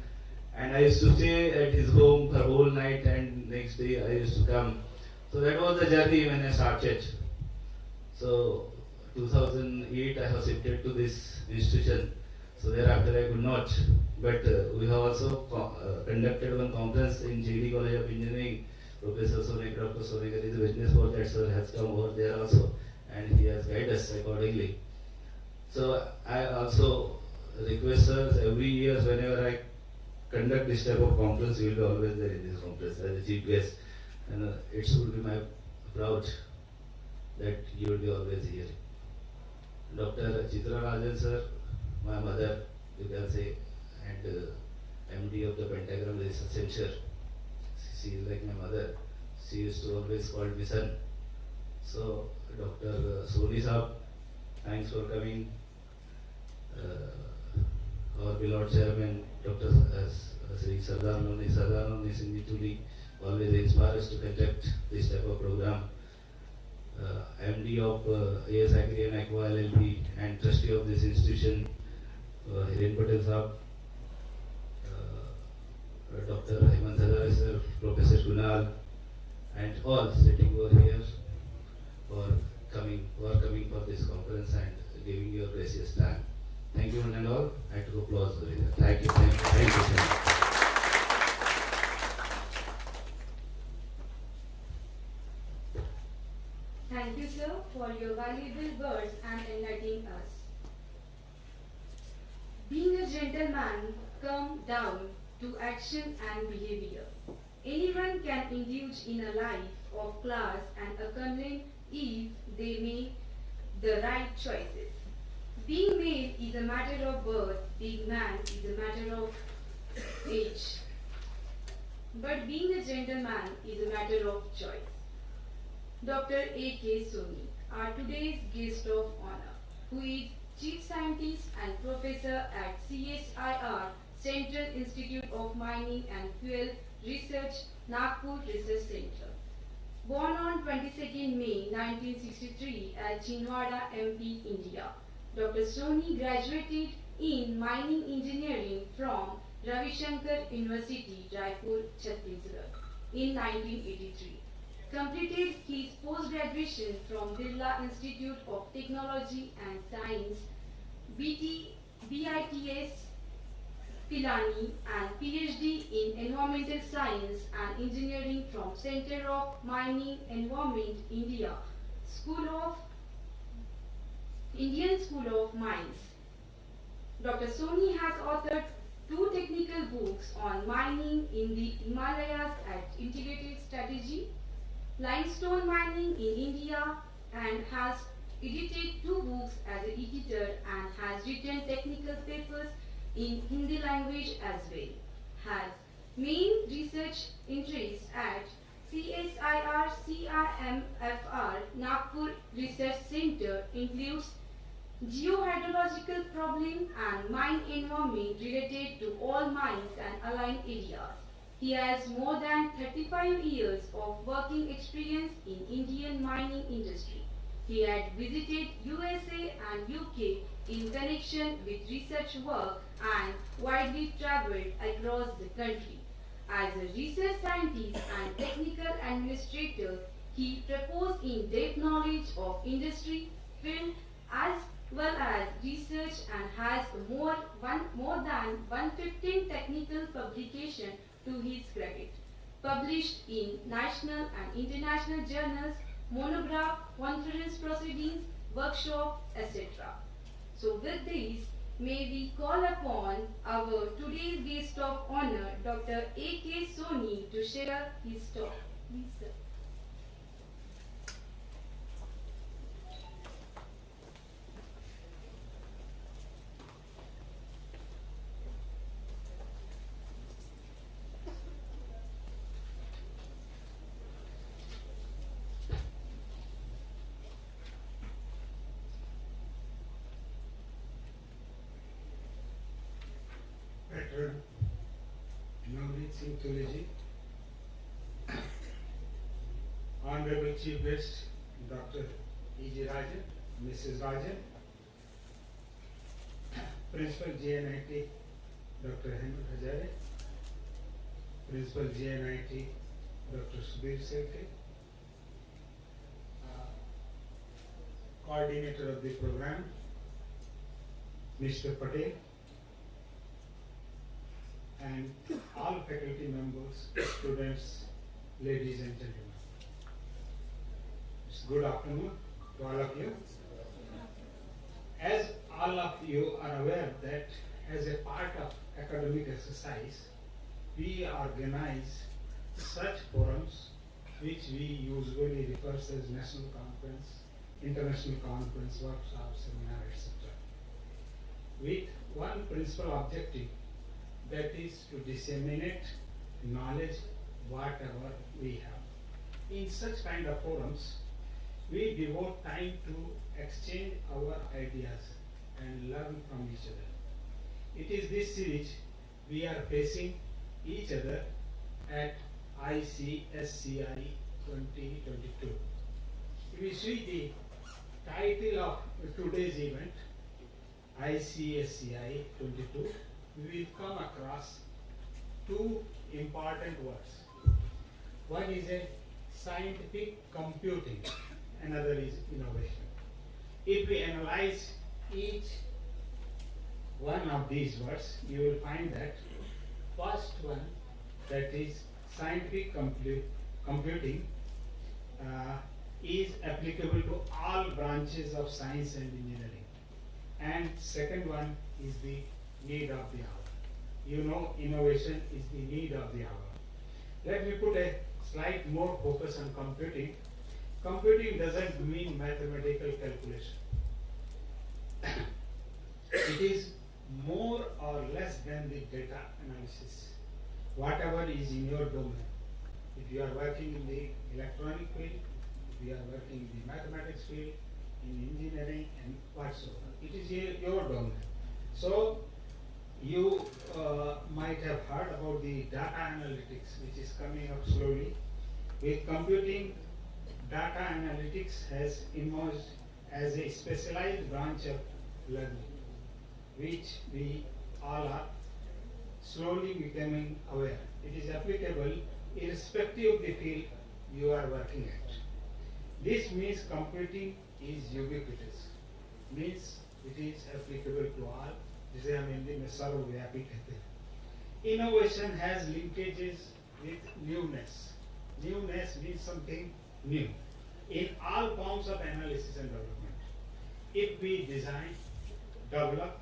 and I used to stay at his home for whole night, and next day I used to come. So that was the journey when I started. So 2008 I have shifted to this institution. So thereafter I could not. But we have also conducted one conference in JD College of Engineering. Professor Sonek, Dr. Sonek is a witness for that, sir has come over there also, and he has guided us accordingly. So I also request sir, every year whenever I conduct this type of conference, you will be always there in this conference as a chief guest. And it should be my proud that you will be always here. Dr. Chitra Rajan sir, my mother, you can say, and MD of the Pentagram Research Center. She is like my mother. She used to always call me son. So, Dr. Soni Saab, thanks for coming. Our beloved chairman, Dr. Sri Sardanoni Singh Tuli, always inspires us to conduct this type of program. MD of ICSCI and Aqua LLP and trustee of this institution, Hiren Patel Saab, Dr. Hemant Hazare sir, Professor Kunal, and all sitting over here for coming for this conference and giving your precious time. Thank you one and all. I took applause over here. Thank you. Thank you. Thank you, sir, for your valuable words and enlightening us. Being a gentleman, come down to action and behavior. Anyone can indulge in a life of class and accomplishment if they make the right choices. Being male is a matter of birth, being man is a matter of age. But being a gentleman is a matter of choice. Dr. A.K. Soni, our today's guest of honor, who is Chief Scientist and Professor at CSIR, Central Institute of Mining and Fuel Research, Nagpur Research Center. Born on 22nd May 1963 at Chinwada, MP, India, Dr. Soni graduated in mining engineering from Ravi Shankar University, Raipur, Chhattisgarh in 1983. Completed his post-graduation from Birla Institute of Technology and Science, BITS, Pilani, and PhD in Environmental Science and Engineering from Center of Mining Environment, Indian School of Mines. Dr. Soni has authored 2 technical books on mining in the Himalayas at Integrated Strategy, Limestone Mining in India, and has edited 2 books as an editor and has written technical papers in Hindi language as well. Has main research interests at CSIR CRMFR Nagpur Research Center includes geohydrological problem and mine environment related to all mines and aligned areas. He has more than 35 years of working experience in Indian mining industry. He had visited USA and UK in connection with research work and widely traveled across the country. As a research scientist and technical administrator, he proposed in-depth knowledge of industry, field, as well as research, and has more than 115 technical publications to his credit, published in national and international journals, monograph, conference proceedings, workshops, etc. So with this, may we call upon our today's guest of honor, Dr. A.K. Soni, to share his talk. Please, sir. Dr. Navneet Singh Tuleji, Honorable Chief Guest, Dr. E.G. Rajan, Mrs. Rajan, Principal JNIT, Dr. Hemant Hazare, Principal GNIT, Dr. Sudhir Sethi, Coordinator of the program, Mr. Patel, and all faculty members, students, ladies and gentlemen. Good afternoon to all of you. As all of you are aware that as a part of academic exercise, we organize such forums which we usually refer as national conference, international conference, workshop, seminar, etc. with one principal objective, that is to disseminate knowledge whatever we have. In such kind of forums, we devote time to exchange our ideas and learn from each other. It is this series we are facing each other at ICSCI 2022. If you see the title of today's event, ICSCI 22, we will come across two important words. One is a scientific computing, another is innovation. If we analyze each one of these words, you will find that first one, that is scientific computing, is applicable to all branches of science and engineering. And second one is the need of the hour. You know, innovation is the need of the hour. Let me put a slight more focus on computing. Computing doesn't mean mathematical calculation. It is more or less than the data analysis. Whatever is in your domain. If you are working in the electronic field, if you are working in the mathematics field, in engineering and whatsoever, it is your domain. So you might have heard about the data analytics, which is coming up slowly. With computing, data analytics has emerged as a specialized branch of learning, which we all are slowly becoming aware. It is applicable irrespective of the field you are working at. This means computing is ubiquitous, means it is applicable to all. जिसे हम हिंदी में सर्वव्यापी कहते हैं. Innovation has linkages with newness. Newness means something new in all forms of analysis and development. If we design, develop,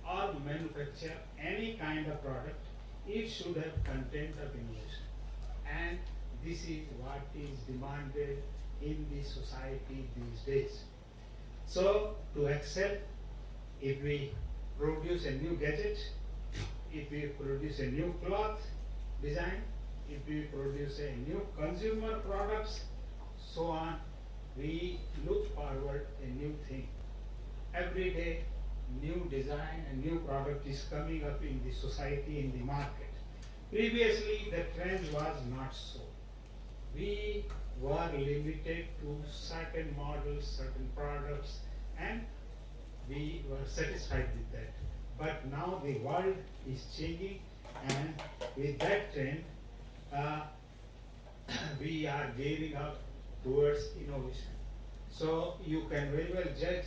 or manufacture any kind of product, it should have content of innovation. And this is what is demanded in the society these days. So, to excel, if we produce a new gadget, if we produce a new cloth design, if we produce a new consumer products, so on, we look forward a new thing. Every day, new design and new product is coming up in the society, in the market. Previously, the trend was not so. We were limited to certain models, certain products, and we were satisfied with that. But now the world is changing, and with that trend, we are gearing up towards innovation. So you can very well judge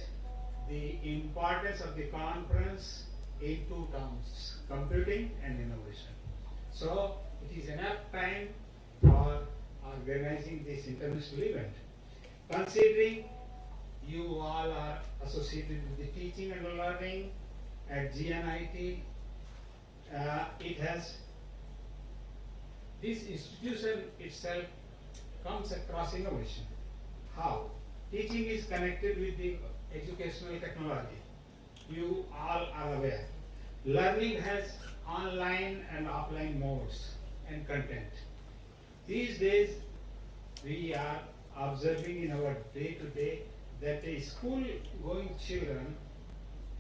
the importance of the conference in two terms, computing and innovation. So it is enough time for organizing this international event. Considering you all are associated with the teaching and learning at GNIT, it has, this institution itself comes across innovation. How? Teaching is connected with the educational technology. You all are aware. Learning has online and offline modes and content. These days, we are observing in our day-to-day that the school-going children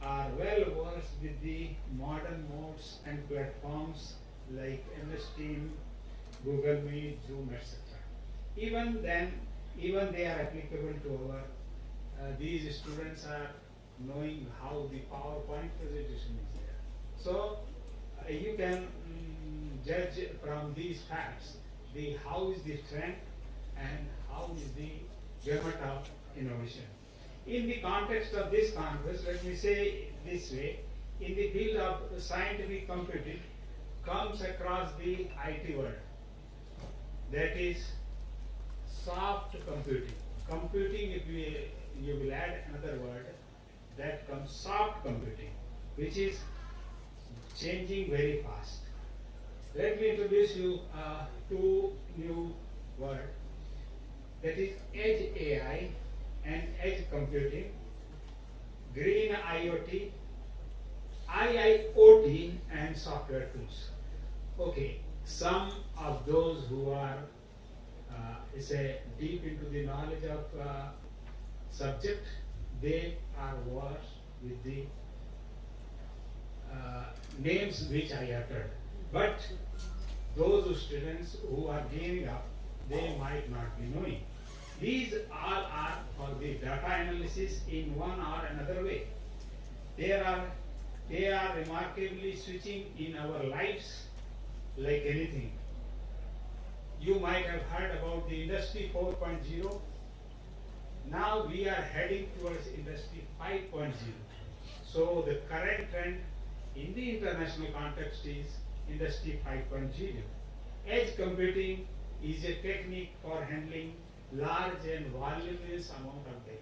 are well versed with the modern modes and platforms like MS Team, Google Meet, Zoom, etc. Even then, even they are applicable to our, these students are knowing how the PowerPoint presentation is there. So you can judge from these facts how is the trend and how is the gamut of innovation. In the context of this conference, let me say this way, in the field of scientific computing comes across the IT world, that is soft computing. Computing, if you will add another word, that comes soft computing, which is changing very fast. Let me introduce you two new words, that is edge AI and edge computing, green IoT, IIoT and software tools. Okay, some of those who are deep into the knowledge of subject, they are versed with the names which I uttered. But those students who are gaining up, they might not be knowing. These all are for the data analysis in one or another way. They are remarkably switching in our lives like anything. You might have heard about the Industry 4.0. Now we are heading towards Industry 5.0. So the current trend in the international context is Industry 5.0. Edge computing is a technique for handling large and voluminous amount of data.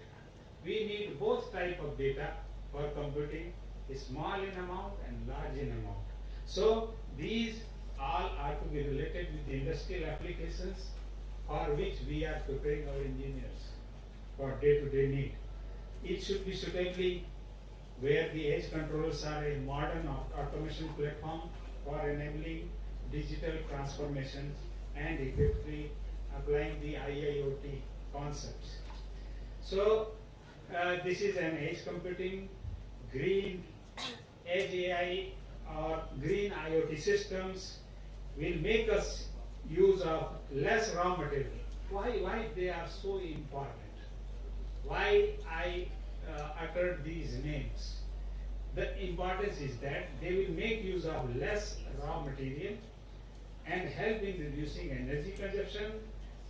We need both type of data for computing, small in amount and large in amount. So these all are to be related with the industrial applications for which we are preparing our engineers for day-to-day need. It should be suitably where the edge controllers are a modern automation platform for enabling digital transformations and effectively applying the IIoT concepts. So this is an edge computing, green edge AI or green IoT systems will make us use of less raw material. Why they are so important? Why I uttered these names? The importance is that they will make use of less raw material and help in reducing energy consumption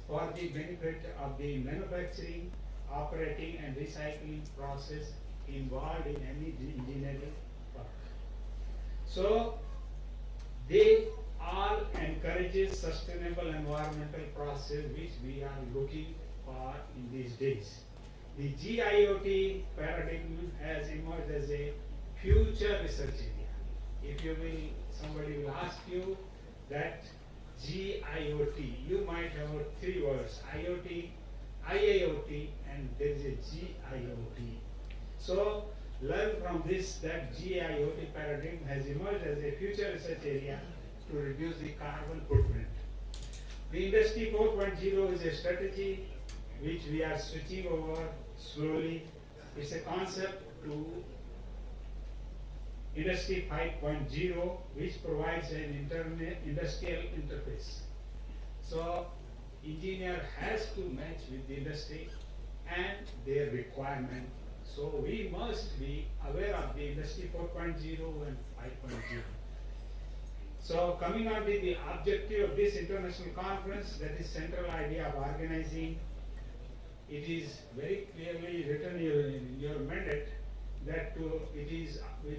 for the benefit of the manufacturing, operating and recycling process involved in any engineering work. So they all encourages sustainable environmental process which we are looking for in these days. The GIoT paradigm has emerged as a future research area. If you will, somebody will ask you that GIoT, you might have heard three words, IoT, IIoT and there is a GIoT. So learn from this that GIoT paradigm has emerged as a future research area to reduce the carbon footprint. The Industry 4.0 is a strategy which we are switching over slowly. It's a concept to Industry 5.0 which provides an industrial interface. So engineer has to match with the industry and their requirement. So we must be aware of the Industry 4.0 and 5.0. So coming on to the objective of this international conference, that is central idea of organizing, it is very clearly written in your mandate that it is with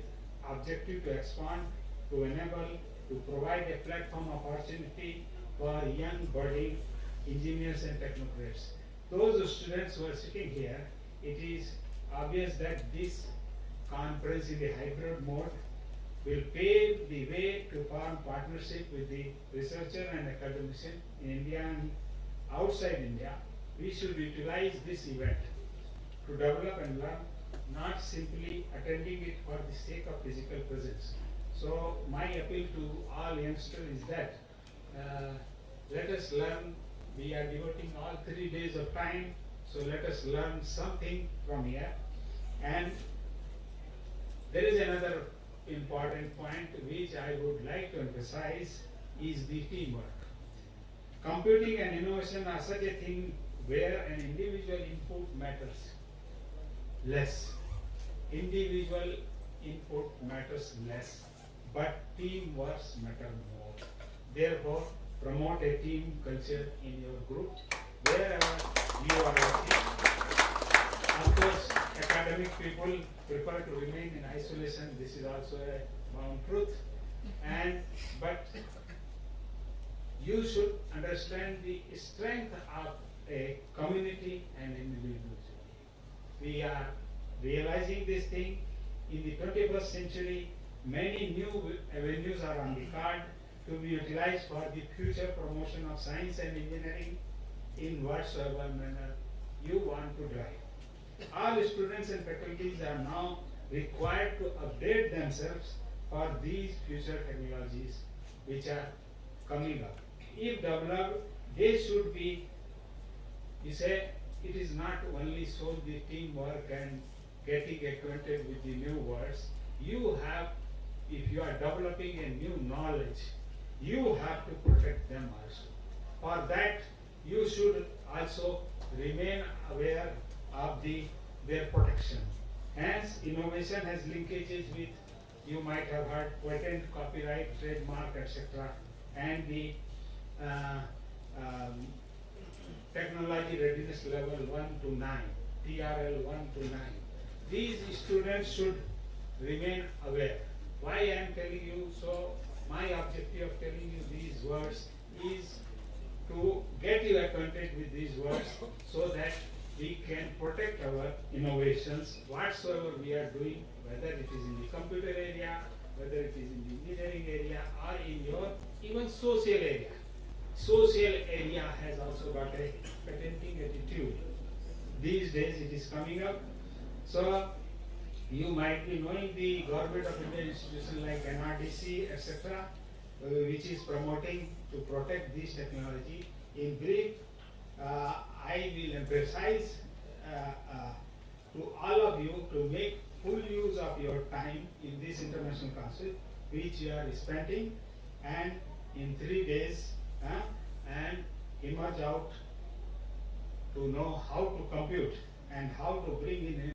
objective to expand, to enable, to provide a platform opportunity for young budding engineers and technocrats. Those students who are sitting here, it is obvious that this conference in the hybrid mode will pave the way to form partnership with the researcher and academician in India and outside India. We should utilize this event to develop and learn, not simply attending it for the sake of physical presence. So my appeal to all youngsters is that let us learn. We are devoting all 3 days of time, so let us learn something from here. And there is another important point which I would like to emphasize is the teamwork. Computing and innovation are such a thing where an individual input matters less. Individual input matters less, but teamwork matters more. Therefore, promote a team culture in your group wherever you are working. Of course, academic people prefer to remain in isolation. This is also a bound truth. But you should understand the strength of a community and individuality. We are realizing this thing. In the 21st century, many new avenues are on the card to be utilized for the future promotion of science and engineering in whatsoever manner you want to drive. All students and faculties are now required to update themselves for these future technologies which are coming up. If developed, they should be, you say, it is not only so the teamwork and getting acquainted with the new words. You have, if you are developing a new knowledge, you have to protect them also. For that, you should also remain aware of their protection. Hence, innovation has linkages with, you might have heard, patent, copyright, trademark, etc. and the technology readiness level 1 to 9, TRL 1 to 9. These students should remain aware. Why I am telling you so? My objective of telling you these words is to get you acquainted with these words so that we can protect our innovations, whatsoever we are doing, whether it is in the computer area, whether it is in the engineering area, or in your even social area. Social area has also got a patenting attitude. These days it is coming up. So you might be knowing the government of India institution like NRDC, etc., which is promoting to protect this technology. In brief, I will emphasize to all of you to make full use of your time in this international council, which you are spending, and in 3 days, and emerge out to know how to compute and how to bring in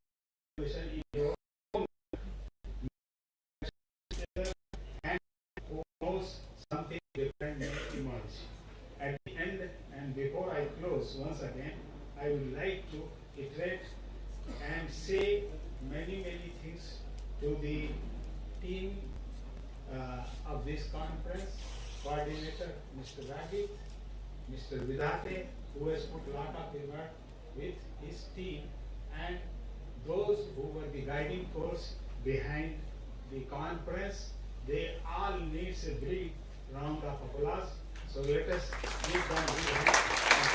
innovation in your own, and who knows something different may emerge. At the end, and before I close, once again, I would like to iterate and say many things to the team of this conference, coordinator Mr. Ragit, Mr. Vidate, who has put a lot of effort with his team, and those who were the guiding force behind the conference. They all need a brief round of applause. So let us give them a big hand and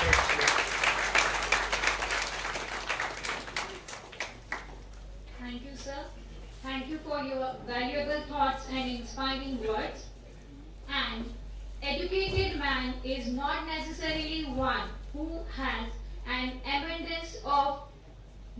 Thank you, sir. Thank you for your valuable thoughts and inspiring words. And educated man is not necessarily one who has an abundance of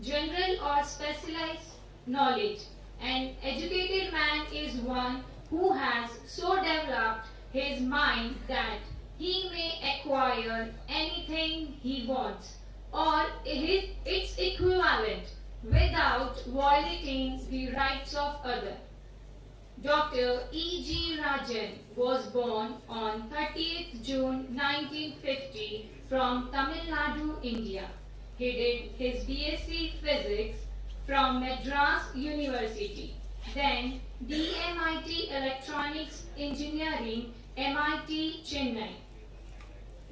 general or specialized knowledge. An educated man is one who has so developed his mind that he may acquire anything he wants or its equivalent without violating the rights of others. Dr. E.G. Rajan was born on 30th June 1950 from Tamil Nadu, India. He did his BSc Physics from Madras University, then DMIT Electronics Engineering, MIT Chennai.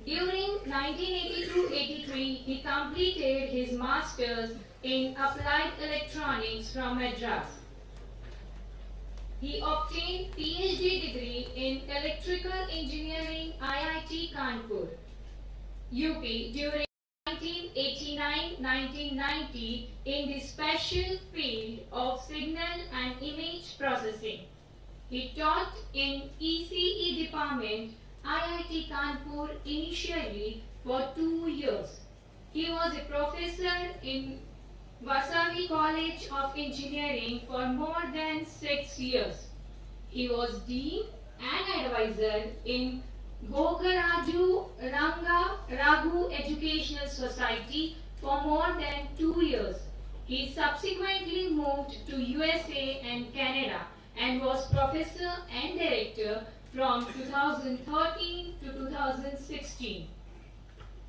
During 1982-83, he completed his Masters in Applied Electronics from Madras. He obtained PhD degree in Electrical Engineering, IIT Kanpur, UP during 1989-1990 in the special field of signal and image processing. He taught in ECE department, IIT Kanpur initially for 2 years. He was a professor in Vasavi College of Engineering for more than 6 years. He was Dean and Advisor in Gogaraju Ranga Raghu Educational Society for more than 2 years. He subsequently moved to USA and Canada and was Professor and Director from 2013 to 2016.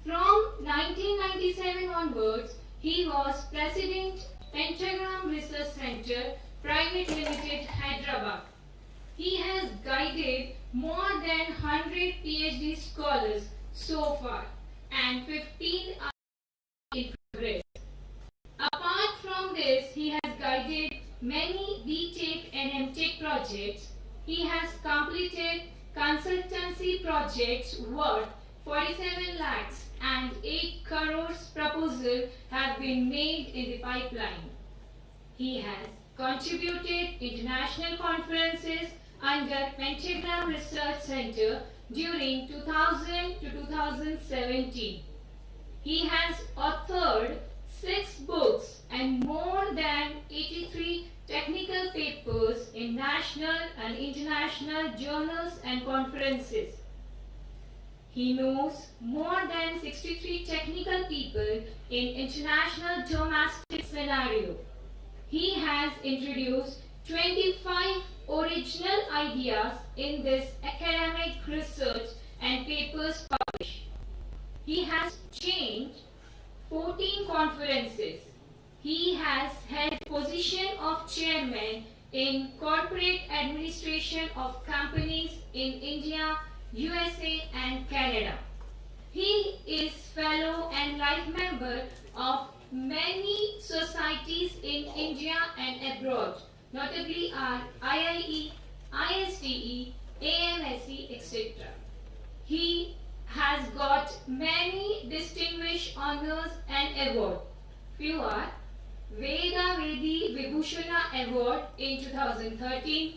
From 1997 onwards, he was President, Pentagram Research Center, Private Limited, Hyderabad. He has guided more than 100 PhD scholars so far and 15 are in progress. Apart from this, he has guided many BTech and MTech projects. He has completed consultancy projects worth 47 lakhs and 8 crores proposals have been made in the pipeline. He has contributed international conferences under Pentagram Research Center during 2000 to 2017. He has authored 6 books and more than 83 technical papers in national and international journals and conferences. He knows more than 63 technical people in international domestic scenario. He has introduced 25 original ideas in this academic research and papers published. He has changed 14 conferences. He has held position of chairman in corporate administration of companies in India, USA and Canada. He is fellow and life member of many societies in India and abroad, notably are IIE, ISTE, AMSE, etc. He has got many distinguished honors and awards. Few are Veda Vedi Vibhushana Award in 2013,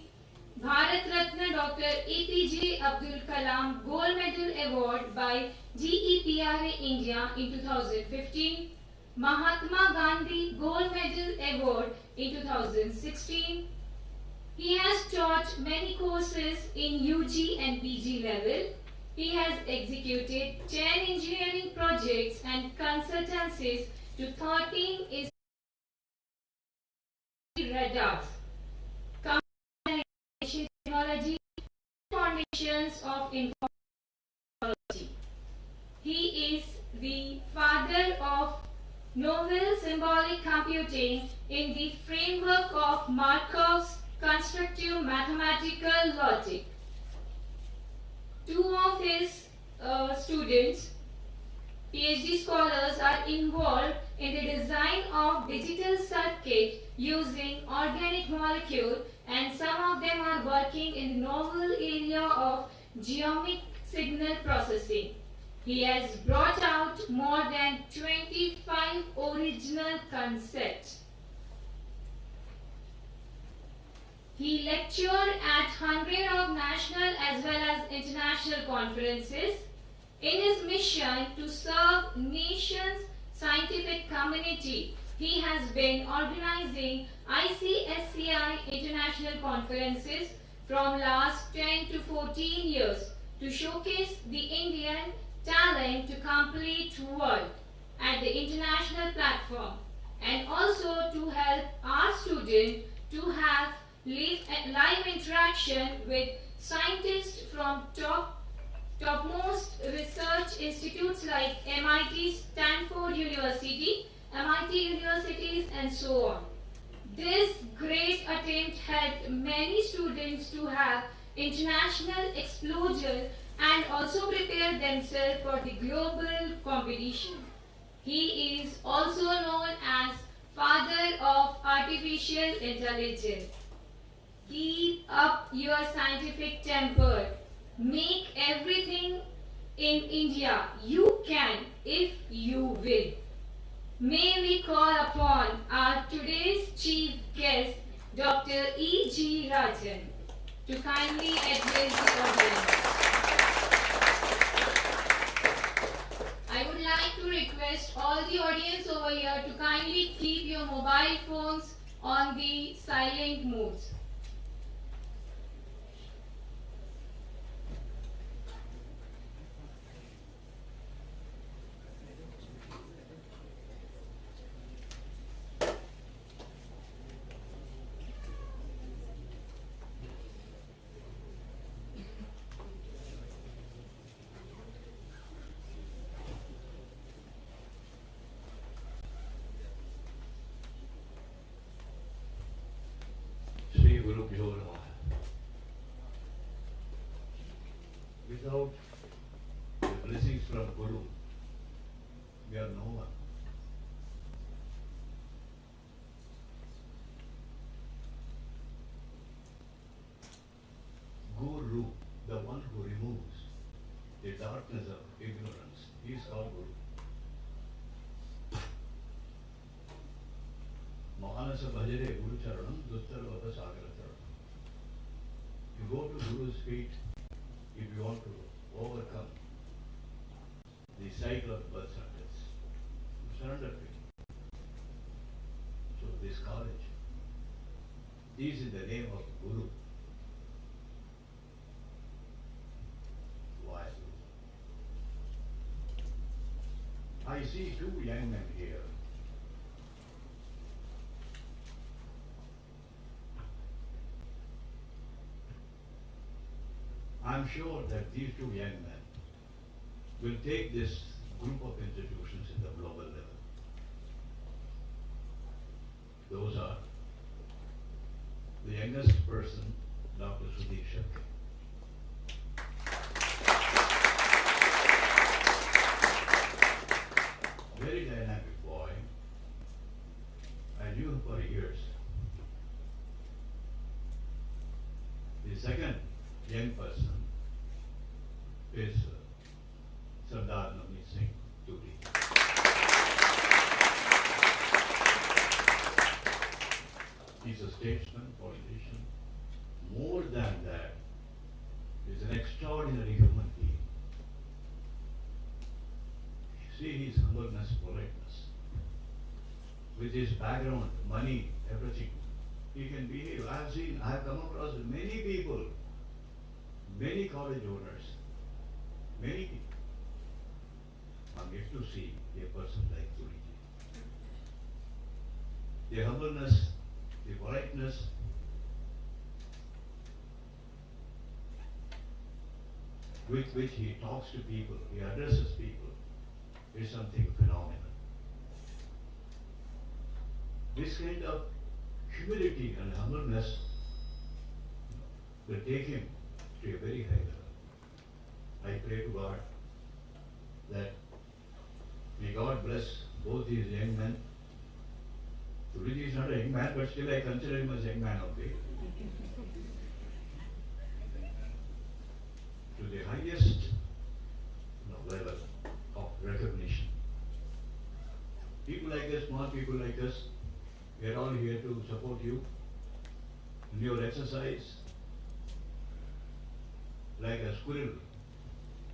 Bharat Ratna Dr. APJ Abdul Kalam Gold Medal Award by GEPRA India in 2015, Mahatma Gandhi Gold Medal Award in 2016. He has taught many courses in UG and PG level. He has executed 10 engineering projects and consultancies to 13 radars, communication technology, foundations of information. He is the father of novel symbolic computing in the framework of Markov's constructive mathematical logic. 2 of his students, PhD scholars, are involved in the design of digital circuit using organic molecule, and some of them are working in the novel area of geomic signal processing. He has brought out more than 25 original concepts. He lectured at 100 of national as well as international conferences. In his mission to serve nation's scientific community, he has been organizing ICSCI international conferences from last 10 to 14 years to showcase the Indian talent to complete world at the international platform, and also to help our students to have live interaction with scientists from topmost research institutes like MIT, Stanford University, MIT universities and so on. This great attempt helped many students to have international exposure and also prepare themselves for the global competition. He is also known as father of artificial intelligence. Keep up your scientific temper. Make everything in India. You can if you will. May we call upon our today's chief guest, Dr. E.G. Rajan, to kindly address the audience. I would like to request all the audience over here to kindly keep your mobile phones on the silent modes. Gurubhyo Namaha. Without the blessings from Guru, we are no one. Guru, the one who removes the darkness of ignorance, he is called Guru. Mahanasa bhajare Guru charanam dustarvata sagara charanam. You go to Guru's feet if you want to overcome the cycle of birth and death. You surrender to him. So this college is in the name of Guru. Why? I see two young men here. I'm sure that these two young men will take this group of institutions in the global level. Those are the youngest person, Dr. Sudhir Shetty. Very dynamic boy. I knew him for years. The second young person is Sardar Navneet Singh Turi. He's a statesman, politician. More than that, he's an extraordinary human being. See his humbleness, politeness. With his background, money, everything, he can behave. I have come across many people, many college owners, many people. I'm yet to see a person like Turiji. The humbleness, the politeness, with which he talks to people, he addresses people, is something phenomenal. This kind of humility and humbleness will take him to a very high level. I pray to God that may God bless both these young men. Turiji is not a young man, but still I consider him as a young man only. To the highest level of recognition. People like us, small people like us, we are all here to support you in your exercise, like a squirrel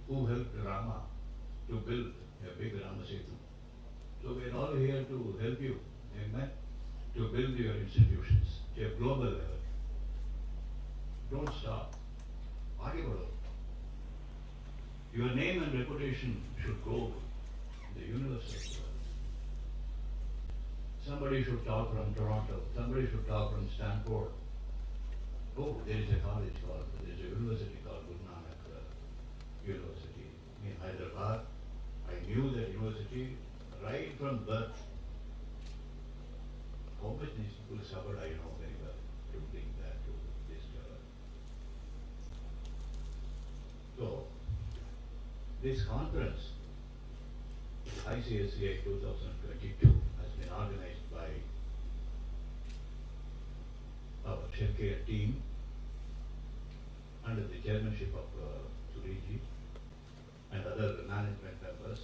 who helped Rama to build a big Rama Setu. So we are all here to help you, amen, to build your institutions to a global level. Don't stop. Aage badho. Your name and reputation should go in the universe. Somebody should talk from Toronto, somebody should talk from Stanford. Oh, there is a college called, there is a university called Nanak University in Hyderabad. I knew that university right from birth. How much these people suffered, I know very well, to bring that to this level. So, this conference, ICSCI-2022, has been organized by our healthcare team under the chairmanship of Suriji and other management members.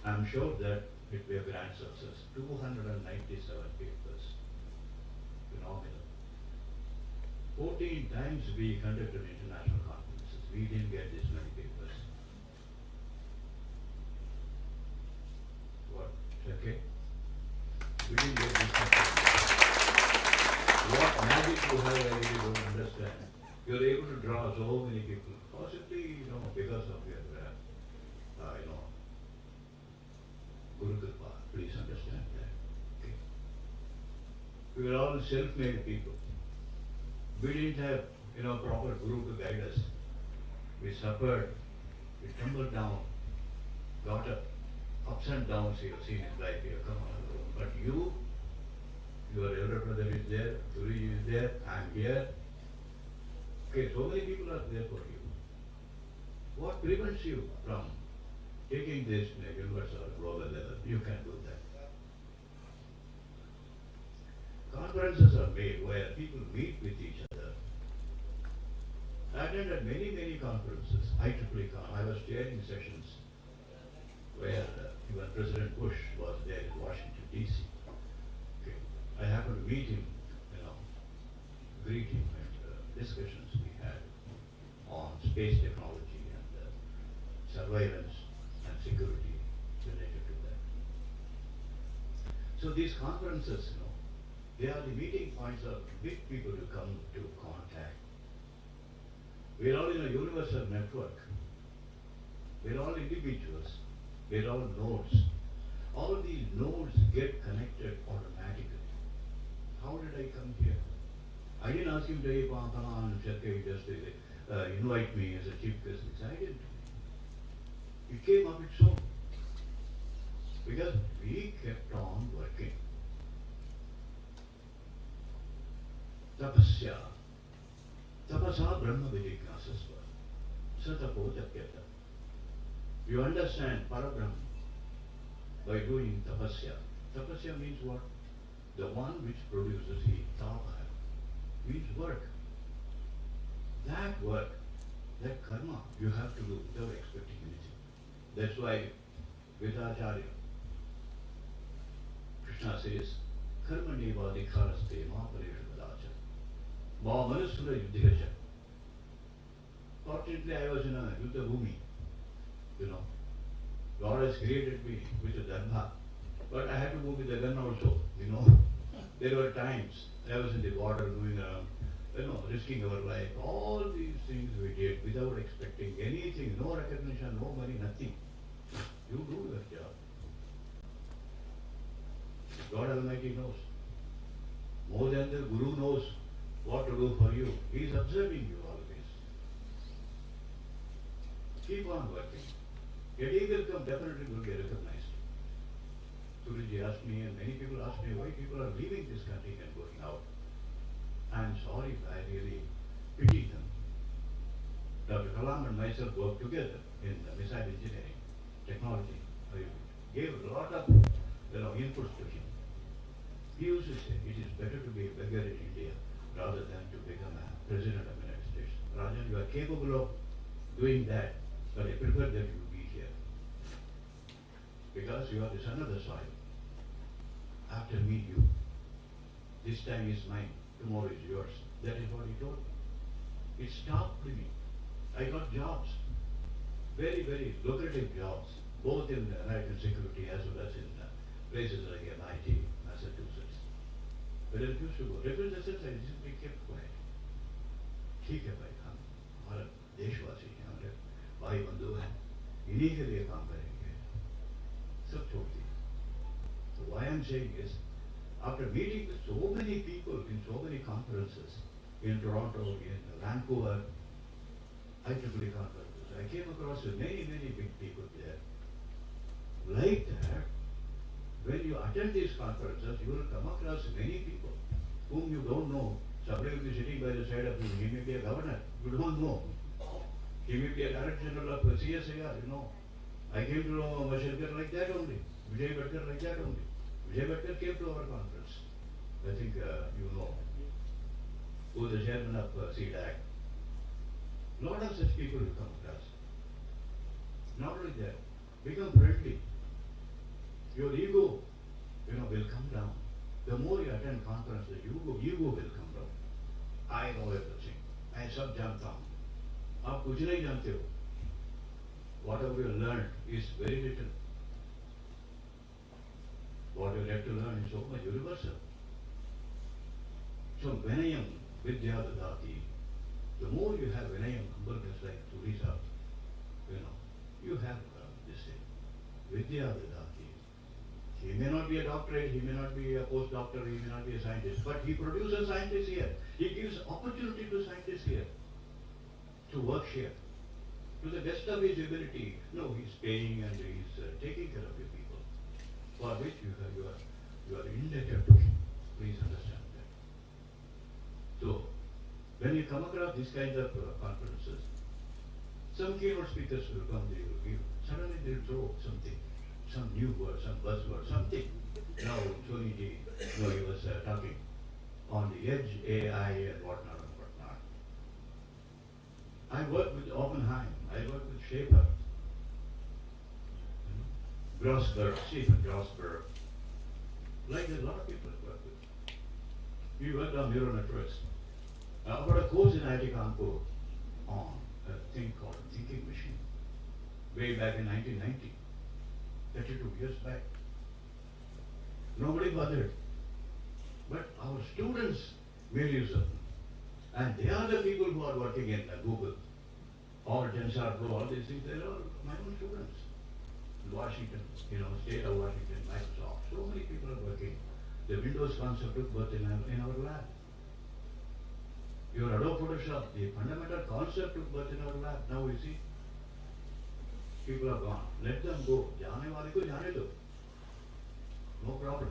I am sure that it will be a grand success. 297 papers. Phenomenal. 14 times we conducted international conferences. We didn't get this many papers. What? Okay? We didn't get this many papers. What magic you have, I really don't understand. You're able to draw so many people. Possibly, because of your, Guru Kripa. Please understand that. Okay? We were all self-made people. We didn't have, proper Guru to guide us. We suffered, we tumbled down, got up, ups and downs you have seen in life here, come on. But you your elder brother is there, Suri is there, I'm here. Okay, so many people are there for you. What prevents you from taking this in a universal or global level? You can do that. Conferences are made where people meet with each other. I attended many conferences, IEEE Con. I was chairing sessions where even President Bush was there in Washington, D.C. Okay. I happened to meet him, greet him, and discussions we had on space technology and surveillance and security related to that. So these conferences, they are the meeting points of big people to come to contact. We are all in a universal network. We are all individuals. We are all nodes. All of these nodes get connected automatically. How did I come here? I didn't ask him to come on, just invite me as a chief guest. I didn't. It came of its own. Because we kept on working. Tapasya. Tapasa Brahma Vijignasasva. Satapo Tapyata. You understand Parabrahma by doing tapasya. Tapasya means what? The one which produces heat. Tapa means work. That work, that karma, you have to do without expecting anything. That's why Vedacharya, Krishna says, Karma neva dikharaste ma pareshu vadacha. Ma manusura yuddhyacha. Fortunately, I was in a Yuddha Bhumi. God has created me with a dharma. But I had to move with the gun also, There were times I was in the water moving around, risking our life. All these things we did without expecting anything, no recognition, no money, nothing. You do your job. God Almighty knows. More than the Guru knows what to do for you. He is observing you always. Keep on working. A day will come, definitely will be recognized. Suriji asked me, and many people ask me, why people are leaving this country and going out. I'm sorry, I really pity them. Dr. Kalam and myself worked together in missile engineering, technology. I gave a lot of inputs to him. He used to say, it is better to be a beggar in India rather than to become a president of the United States. Rajan, you are capable of doing that, but I prefer that you be here. Because you are the son of the soil. After me, you. This time is mine, tomorrow is yours. That is what he told me. It stopped me. I got jobs, very lucrative jobs, both in American security as well as in places like MIT, Massachusetts. But I refused to go. Refused in the sense I simply kept quiet. ठीक है भाई, हम हमारा देशवासी हैं, हमारे भाई बंधु हैं, इन्हीं के लिए काम करेंगे. सब छोड़ दिए. So why I'm saying is, after meeting with so many people in so many conferences in Toronto, in Vancouver, IEEE conferences, I came across many big people there. Like that, when you attend these conferences, you will come across many people whom you don't know. Somebody will be sitting by the side of you. He may be a governor. You don't know. He may be a director general of CSCI, I came to know Mashirkar like that only. Vijay Bhatkar like that only. Vijay Bhatkar came to our conference. I think you know who the chairman of CDAC. Lot of such people will come across. Not only that, become friendly. Your ego, will come down. The more you attend conferences, ego will come down. I know everything. I सब जानता हूँ. आप कुछ नहीं जानते हो. Whatever you learned is very little. What you have to learn is so much universal. So Vinayam Vidya Dadati. The more you have Vinayam, humbleness like Teresa, you have this thing. Vidya Dadati. He may not be a doctorate, he may not be a postdoctor, he may not be a scientist, but he produces scientists here. He gives opportunity to scientists here to work here to the best of his ability. No, he's paying and he's taking care of your people, for which you are indebted to him. Please understand that. So, when you come across these kinds of conferences, some keynote speakers will come, they will give, suddenly they will throw something, some new word, some buzzword, something. Now, Tony D, he was talking on the edge, AI and whatnot and whatnot. I work with Oppenheim, I work with Schaefer, Grossberg, Stephen Grossberg, like a lot of people I work with. We worked on neural networks. I've got a course in IIT Nagpur on a thing called thinking machine, way back in 1990, 32 years back. Nobody bothered. But our students made use of them. And they are the people who are working in Google, or TensorFlow, all these things, they're all my own students. Washington, state of Washington, Microsoft, so many people are working. The Windows concept took birth in our lab. Your Adobe Photoshop, the fundamental concept took birth in our lab. Now you see, people are gone. Let them go. Jaane wale ko jaane do. No problem.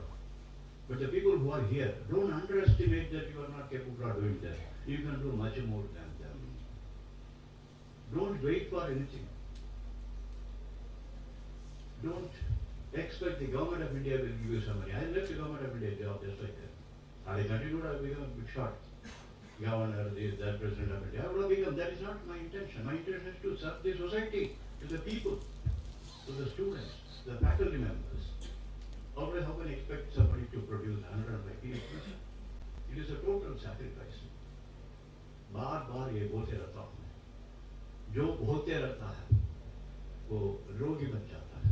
But the people who are here, don't underestimate that you are not capable of doing that. You can do much more than them. Don't wait for anything. Don't expect the government of India will give you some money. I left the government of India job just like that. I continued, I become a big shot. Governor, this, that, president of India. I would have become, that is not my intention. My intention is to serve the society, to the people, to the students, the faculty members. Always how can you expect somebody to produce 105 PhDs? It is a total sacrifice. बार बार ये बोलते रहता हूँ मैं, जो बोलते रहता है वो रोगी बन जाता है,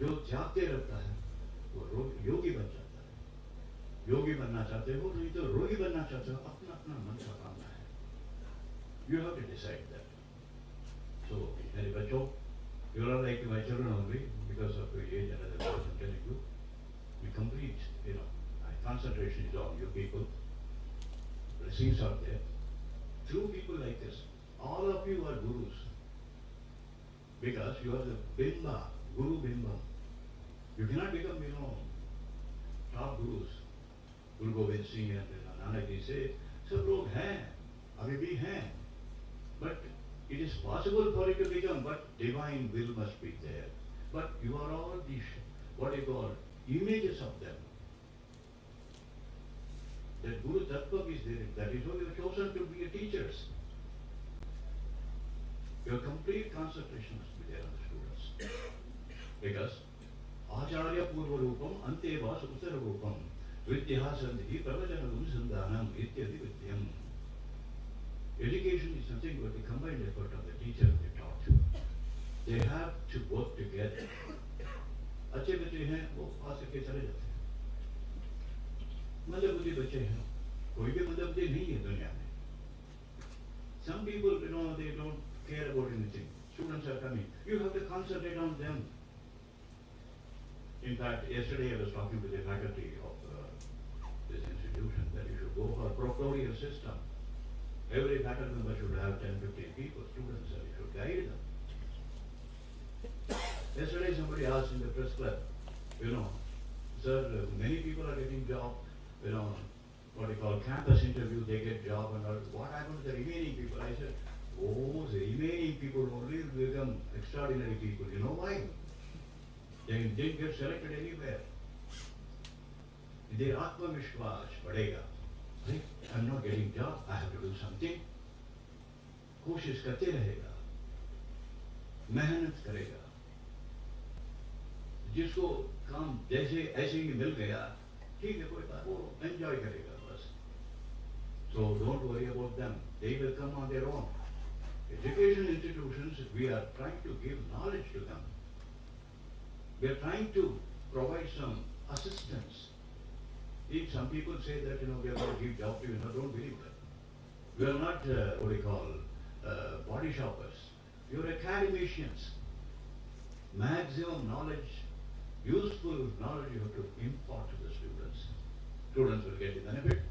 जो त्यागते रहता है वो योगी बन जाता है। योगी बनना चाहते हो नहीं तो रोगी बनना चाहते हो, अपना अपना मन का काम है। You have to decide that. So मेरे बच्चों, you are like my children only because of your age and other things I'm telling you. We complete, my concentration is on you people. Blessings are there. Through people like this, all of you are gurus. Because you are the bimba, guru bimba. You cannot become, top gurus. Guru Gobind Singh and Nanak ji say, सब लोग हैं, अभी भी हैं. But it is possible for you to become, but divine will must be there. But you are all these, what you call, images of them. That Guru Tattva is there, that is why you are chosen to be teachers. Your complete concentration must be there on the students. Because Acharya Purva Rupam, Ante Vas Uttara Rupam, Vidya Sandhi, Pravajanam Sandhanam, Ityadi Vidyam. Education is something with the combined effort of the teacher and the taught. They have to work together. अच्छे बच्चे हैं वो आ सके चले जाते हैं, मंदबुद्धि बच्चे हैं, कोई भी मंदबुद्धि नहीं है दुनिया में. Some people, they don't care about anything. Students are coming. You have to concentrate on them. In fact, yesterday I was talking to the faculty of this institution that you should go for a proctorial system. Every faculty member should have 10-15 people, students, and you should guide them. Yesterday somebody asked in the press club, sir, many people are getting job, what they call campus interview, they get job and all. What happened to the remaining people? I said, the remaining people only will become extraordinary people. You know why? They didn't get selected anywhere. Their Atma Vishwas badega. I'm not getting job, I have to do something. कोशिश करते रहेगा, मेहनत करेगा. जिसको काम जैसे ऐसे ही मिल गया, ठीक है, कोई बात, वो एंजॉय करेगा बस. So don't worry about them. They will come on their own. Education institutions, we are trying to give knowledge to them. We are trying to provide some assistance. If some people say that, we are going to give job to you, don't believe that. We are not, body shoppers. You are academicians. Maximum knowledge, useful knowledge you have to impart to the students. Students will get the benefit.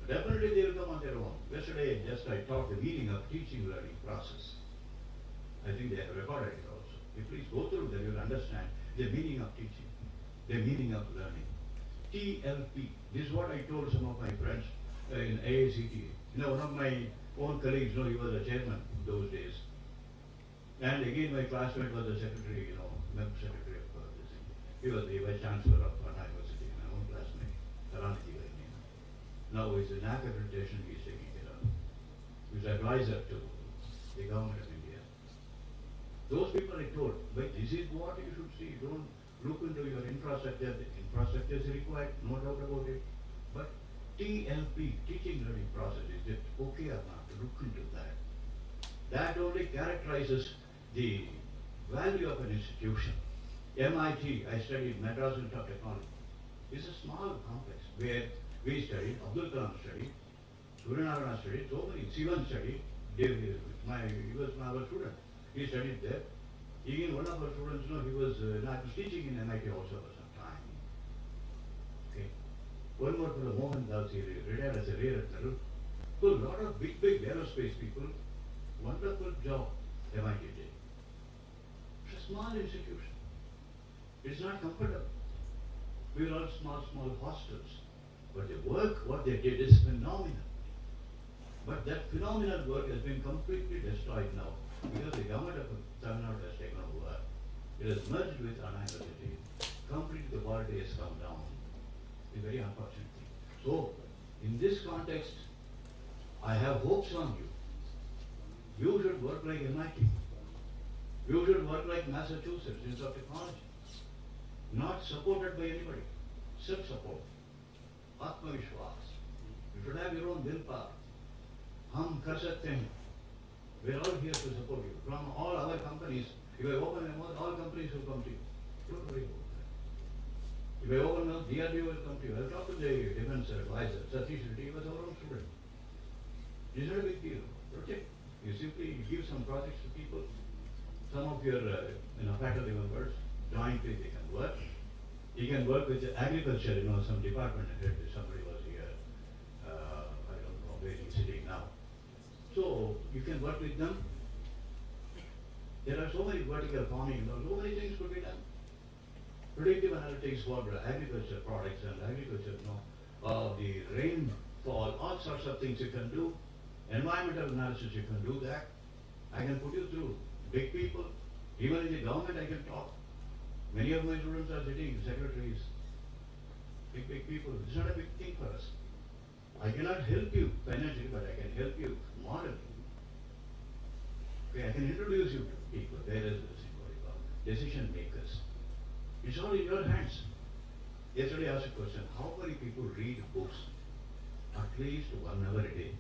Definitely they will come on their own. Yesterday I taught the meaning of teaching learning process. I think they have recorded it also. If you please go through that, you will understand the meaning of teaching, the meaning of learning. TLP. This is what I told some of my friends in AICTA. One of my own colleagues, he was a chairman those days. And again, my classmate was the secretary, member secretary of this thing. He was the vice chancellor of Pune University, my own classmate, Karanthi. Now he's the Nanak accreditation he's taking care of. He's advisor to the government of India. Those people I told, but this is what you should see. Don't look into your infrastructure. The infrastructure is required, no doubt about it. But TLP, teaching learning process, is it okay or not to look into that? That only characterizes the value of an institution. MIT, I studied Madras Institute of Technology. It's a small complex where we studied, Abdul Kalam studied, Suryanarayana studied, so many, Sivan studied, he was our student. He studied there. Even one of our students, he was teaching in MIT also for some time. Okay. One more fellow, Mohan Das, he retired as a rear admiral. So a lot of big aerospace people, wonderful job MIT did. It's a small institution. It's not comfortable. We are all small hostels. But the work, what they did is phenomenal. But that phenomenal work has been completely destroyed now because the government of Tamil Nadu has taken over. It has merged with Anna University. Completely the quality has come down. It's a very unfortunate thing. So, in this context, I have hopes on you. You should work like MIT. You should work like Massachusetts Institute of Technology. Not supported by anybody. Self-support. Atmavishwas. You should have your own willpower. Hum kar sakte hain. We are all here to support you. From all our companies, if I open a mouth, all companies will come to you. Don't worry about that. If I open a mouth, DRDO will come to you. I'll talk to the defense advisor. Satish Reddy was our own student. It's not a big deal. Project. You simply give some projects to people. Some of your faculty members, jointly they can work. You can work with agriculture, some department head. Somebody was here. I don't know where he's sitting now. So you can work with them. There are so many vertical farming, so many things could be done. Predictive analytics for agriculture products and agriculture, the rainfall, all sorts of things you can do. Environmental analysis, you can do that. I can put you through big people. Even in the government, I can talk. Many of my students are sitting secretaries, big people. It's not a big thing for us. I cannot help you financially, but I can help you morally. Okay, I can introduce you to people. There is this thing what you call decision makers. It's all in your hands. Yesterday I asked a question, how many people read books at least 1 hour a day?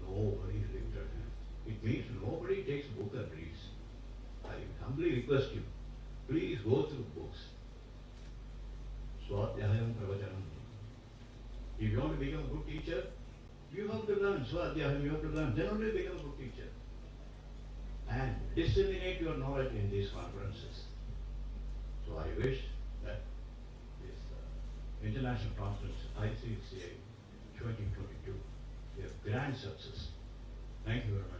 Nobody reads that. It means nobody takes book and reads. I humbly request you, please go through books. Swadhyayam pravachanam. If you want to become a good teacher, you have to learn. Swadhyayam, you have to learn. Then only become a good teacher. And disseminate your knowledge in these conferences. So I wish that this international conference, ICSCI-2022, be a grand success. Thank you very much.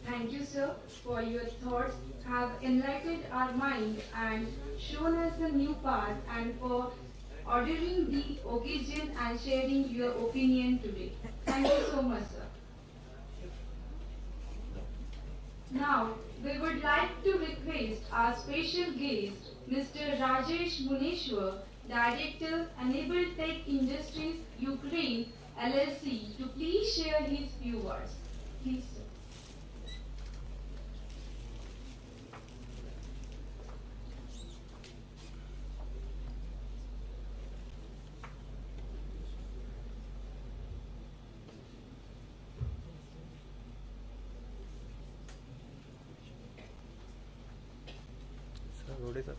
Thank you, sir, for your thoughts have enlightened our mind and shown us the new path, and for ordering the occasion and sharing your opinion today. Thank you so much, sir. Now, we would like to request our special guest, Mr. Rajesh Muneshwar, Director, Enable Tech Industries, Ukraine, LLC, to please share his few words. Please, sir. What is up?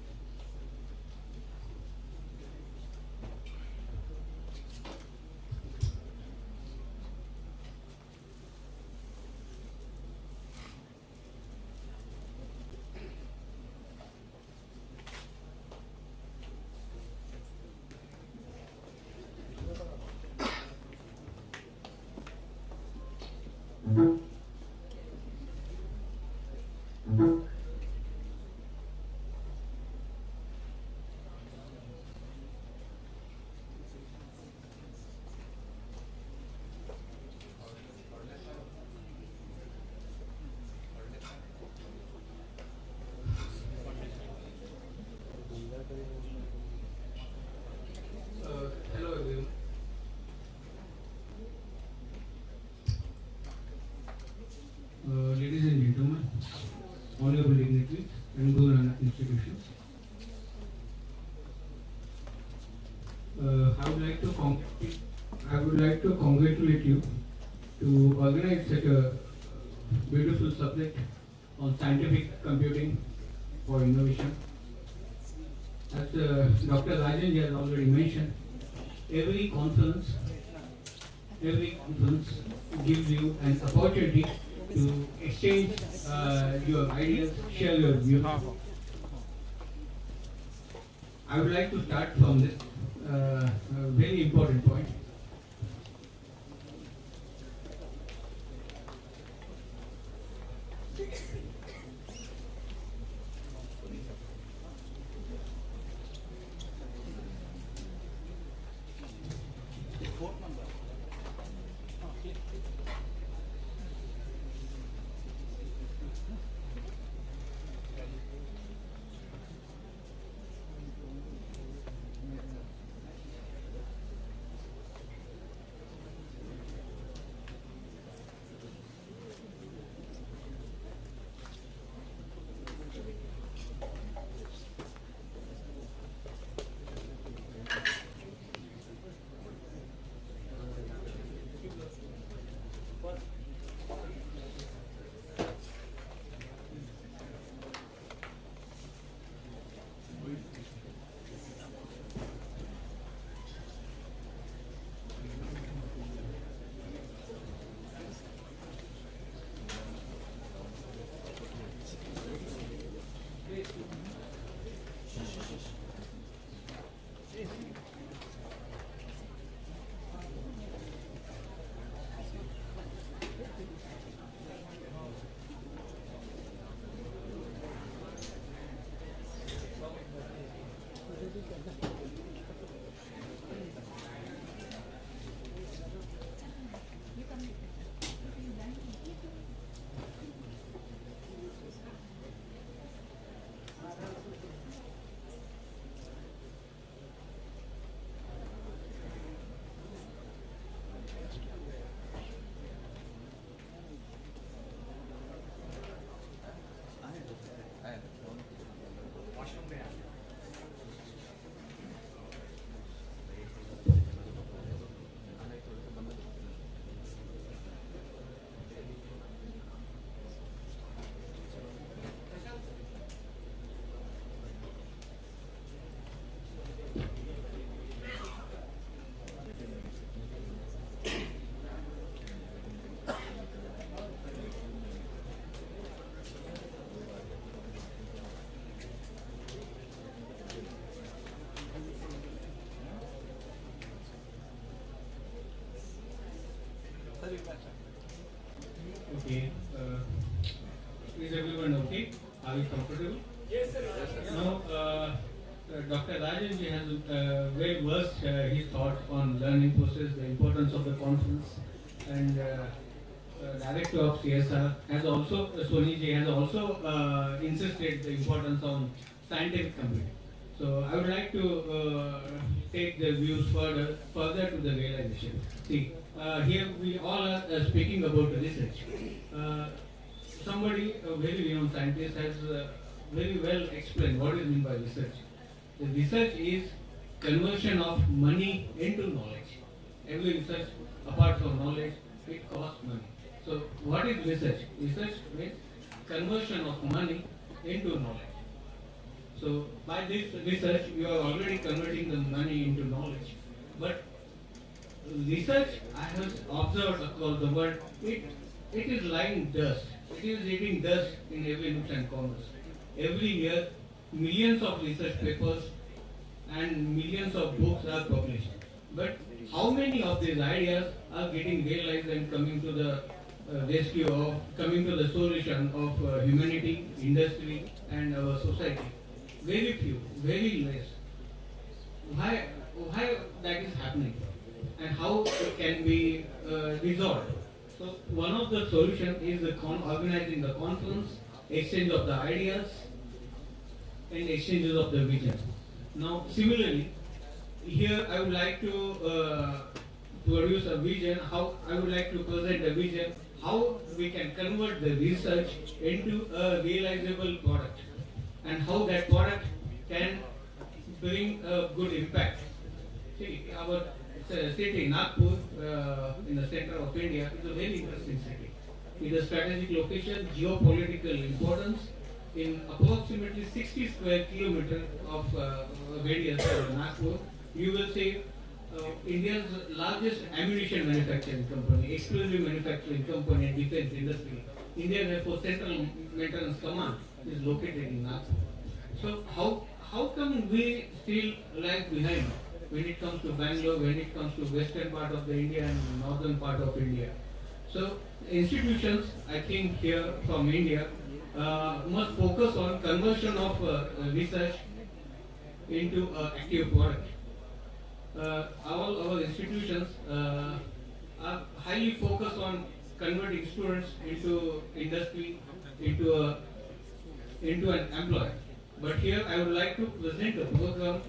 Guru Nanak institutions. I would like to congratulate you to organize such a beautiful subject on scientific computing for innovation. As Dr. Rajan has already mentioned, every conference gives you an opportunity to exchange your ideas, share your views. I would like to start from this very important point. Okay. Is everyone okay? Are you comfortable? Yes, sir. Now, Dr. Rajan has well versed his thoughts on learning process, the importance of the conference, and Director of CSR has also, Soniji has also insisted the importance on scientific computing. So I would like to take the views further to the realization. See, here we all are speaking about research. Somebody, a very renowned scientist, has very well explained what is meant by research. The research is conversion of money into knowledge. Every research, apart from knowledge, it costs money. So what is research? Research means conversion of money into knowledge. So by this research, you are already converting the money into knowledge. But research, I have observed across the world, it is lying dust. It is eating dust in every nook and corners. Every year, millions of research papers and millions of books are published. But how many of these ideas are getting realized and coming to the rescue of, coming to the solution of humanity, industry, and our society? Very few, very less. Why that is happening, and how it can be resolved? So one of the solutions is organizing the conference, exchange of the ideas, and exchanges of the vision. Now, similarly, here I would like to produce a vision. How I would like to present a vision how we can convert the research into a realizable product. and how that product can bring a good impact. See, our city, Nagpur, in the center of India, is a very interesting city. With a strategic location, geopolitical importance, in approximately 60 square kilometers of radius of Nagpur, you will see India's largest ammunition manufacturing company, explosive manufacturing company and defense industry. Indian Air Force Central Maintenance Command is located in Nagpur. So how come we still lag behind when it comes to Bangalore, when it comes to western part of the India and northern part of India? So institutions, I think here from India, must focus on conversion of research into active product. All our institutions are highly focused on converting students into industry, into an employer. But here I would like to present a program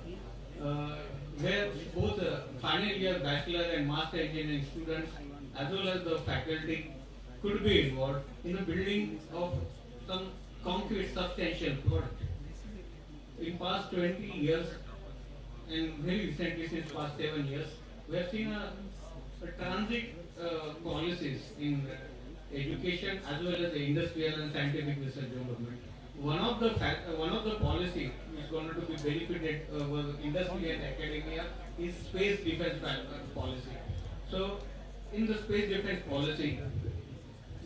where both final year bachelor and master engineering students as well as the faculty could be involved in the building of some concrete substantial product. In past 20 years and very recently since past 7 years, we have seen a transit policies in education as well as the industrial and scientific research development. One of the policy which is going to be benefited over industry and academia is space defense policy. So in the space defense policy,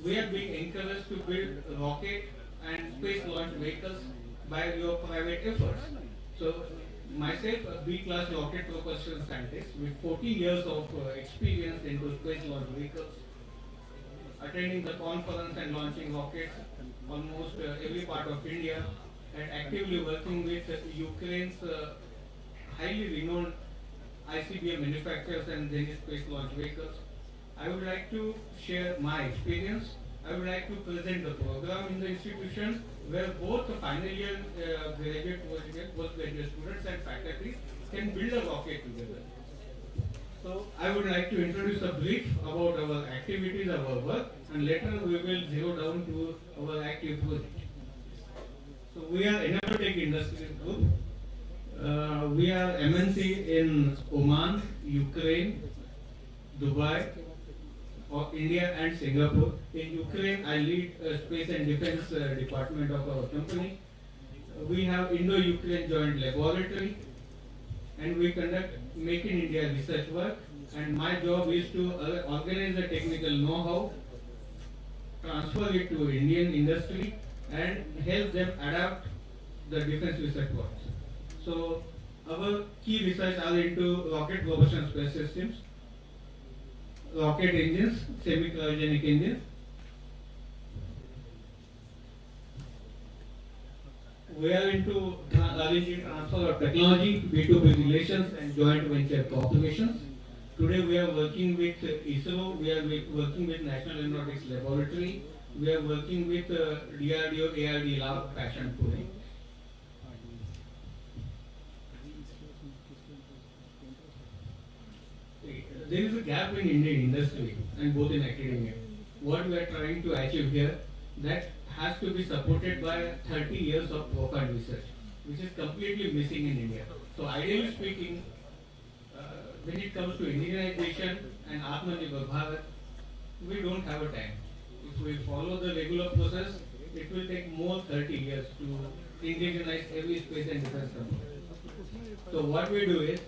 we are being encouraged to build rocket and space launch vehicles by your private efforts. So myself, a B-class rocket propulsion scientist with 14 years of experience into space launch vehicles, attending the conference and launching rockets almost every part of India, and actively working with Ukraine's highly renowned ICBM manufacturers and Zenith space launch vehicles. I would like to share my experience. I would like to present the program in the institution where both the final year graduate, postgraduate students and faculty can build a rocket together. So I would like to introduce a brief about our activities, our work, and later we will zero down to our active project. So we are Innovatech Industries Group. We are MNC in Oman, Ukraine, Dubai, India and Singapore. In Ukraine, I lead Space and Defense Department of our company. We have Indo-Ukraine Joint Laboratory, and we conduct Make in India research work. And my job is to organize the technical know-how, transfer it to Indian industry, and help them adapt the defense research work. So our key research are into rocket propulsion space systems, rocket engines, semi-cryogenic engines. We are into arranging transfer of technology, B2B relations and joint venture corporations. Today we are working with ISRO, we are working with National Aeronautics Laboratory, we are working with DRDO ARD Lab Passion Pune. There is a gap in Indian industry and both in academia. What we are trying to achieve here, that has to be supported by 30 years of profound research, which is completely missing in India. So ideally speaking, when it comes to indigenization and Atmanirbhar Bharat, we don't have a time. If we follow the regular process, it will take more 30 years to indigenize every space and defense company. So what we do is,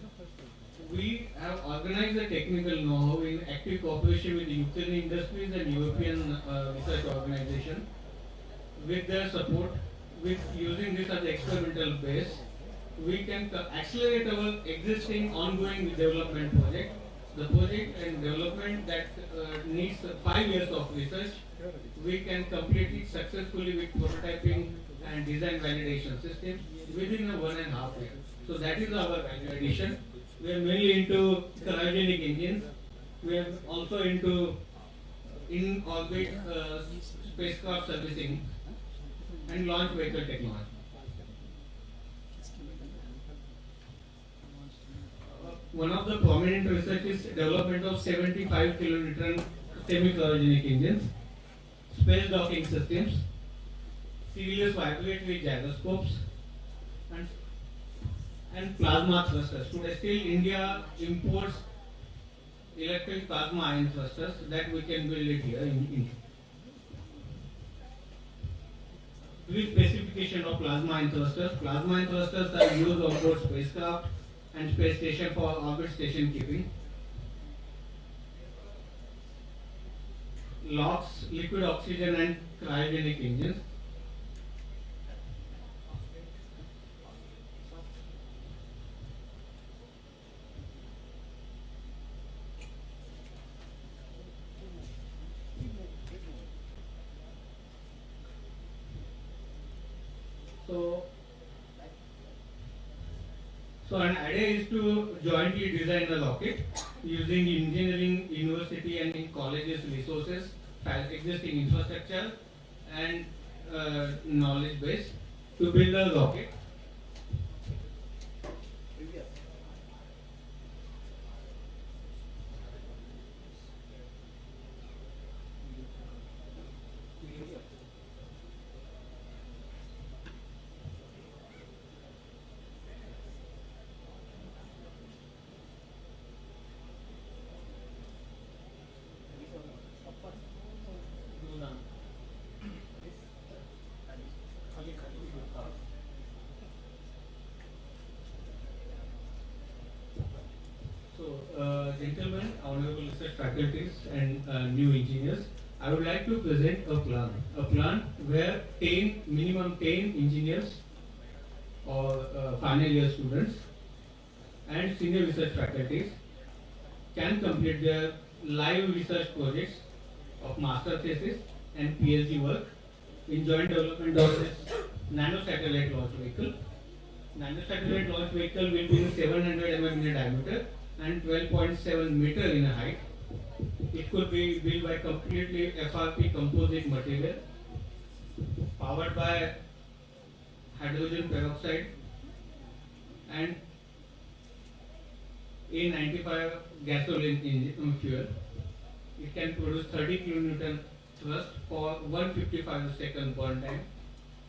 we have organized the technical know-how in active cooperation with Ukrainian industries and European research organization. With their support, with using this as an experimental base, we can accelerate our existing ongoing development project. The project and development that needs 5 years of research, we can complete it successfully with prototyping and design validation systems within 1.5 years. So that is our value addition. We are mainly into cryogenic engines. We are also into in-orbit spacecraft servicing and launch vehicle technology. One of the prominent research is development of 75 kilonewton semi-cryogenic engines, space docking systems, serious vibratory gyroscopes, and plasma thrusters. Today still India imports electric plasma ion thrusters that we can build it here in India. Brief specification of plasma ion thrusters. Plasma ion thrusters are used on board spacecraft and space station for orbit station keeping. LOX, liquid oxygen and cryogenic engines. So an idea is to jointly design a rocket using engineering, university and colleges resources, existing infrastructure and knowledge base to build a rocket. Gentlemen, honorable research faculties and new engineers, I would like to present a plan where minimum 10 engineers or final year students and senior research faculties can complete their live research projects of master thesis and PhD work in joint development of this nano satellite launch vehicle. Nano satellite launch vehicle will be 700 mm in diameter and 12.7 meter in height. It could be built by completely FRP composite material, powered by hydrogen peroxide and A95 gasoline engine fuel. It can produce 30 kN thrust for 155 second burn time.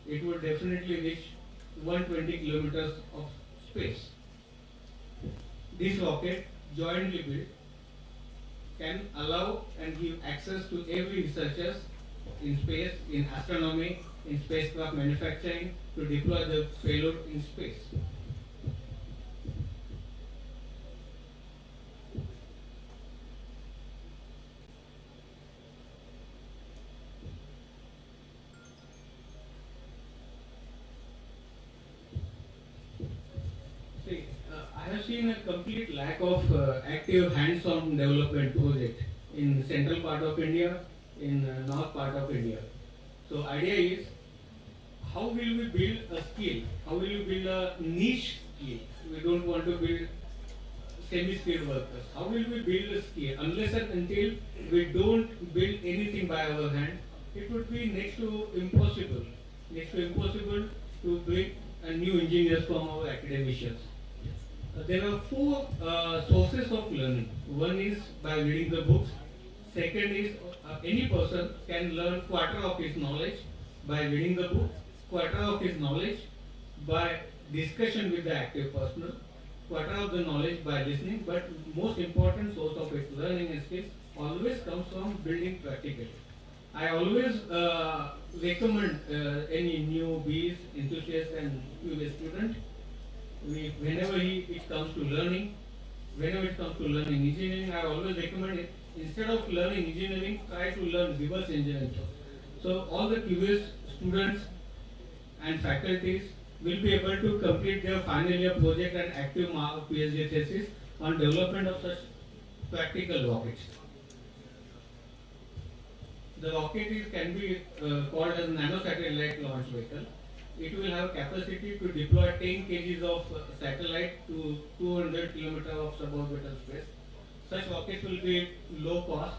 It would definitely reach 120 kilometers of space. This rocket, jointly built, can allow and give access to every researchers in space, in astronomy, in spacecraft manufacturing to deploy the payload in space. I have seen a complete lack of active hands-on development project in central part of India, in north part of India. So idea is, how will we build a skill? How will we build a niche skill? We don't want to build semi-skilled workers. How will we build a skill? Unless and until we don't build anything by our hand, it would be next to impossible to bring new engineers from our academicians. There are four sources of learning. One is by reading the books. Second is any person can learn quarter of his knowledge by reading the book, quarter of his knowledge by discussion with the active personnel, quarter of the knowledge by listening, but most important source of its learning and skills always comes from building practically. I always recommend any newbies, enthusiast and curious student, whenever it comes to learning engineering, I always recommend it. Instead of learning engineering, try to learn reverse engineering. So all the curious students and faculties will be able to complete their final year project and active PhD thesis on development of such practical rockets. The rocket can be called as nano satellite launch vehicle. It will have capacity to deploy 10 kg of satellite to 200 km of suborbital space. Such rockets will be low cost,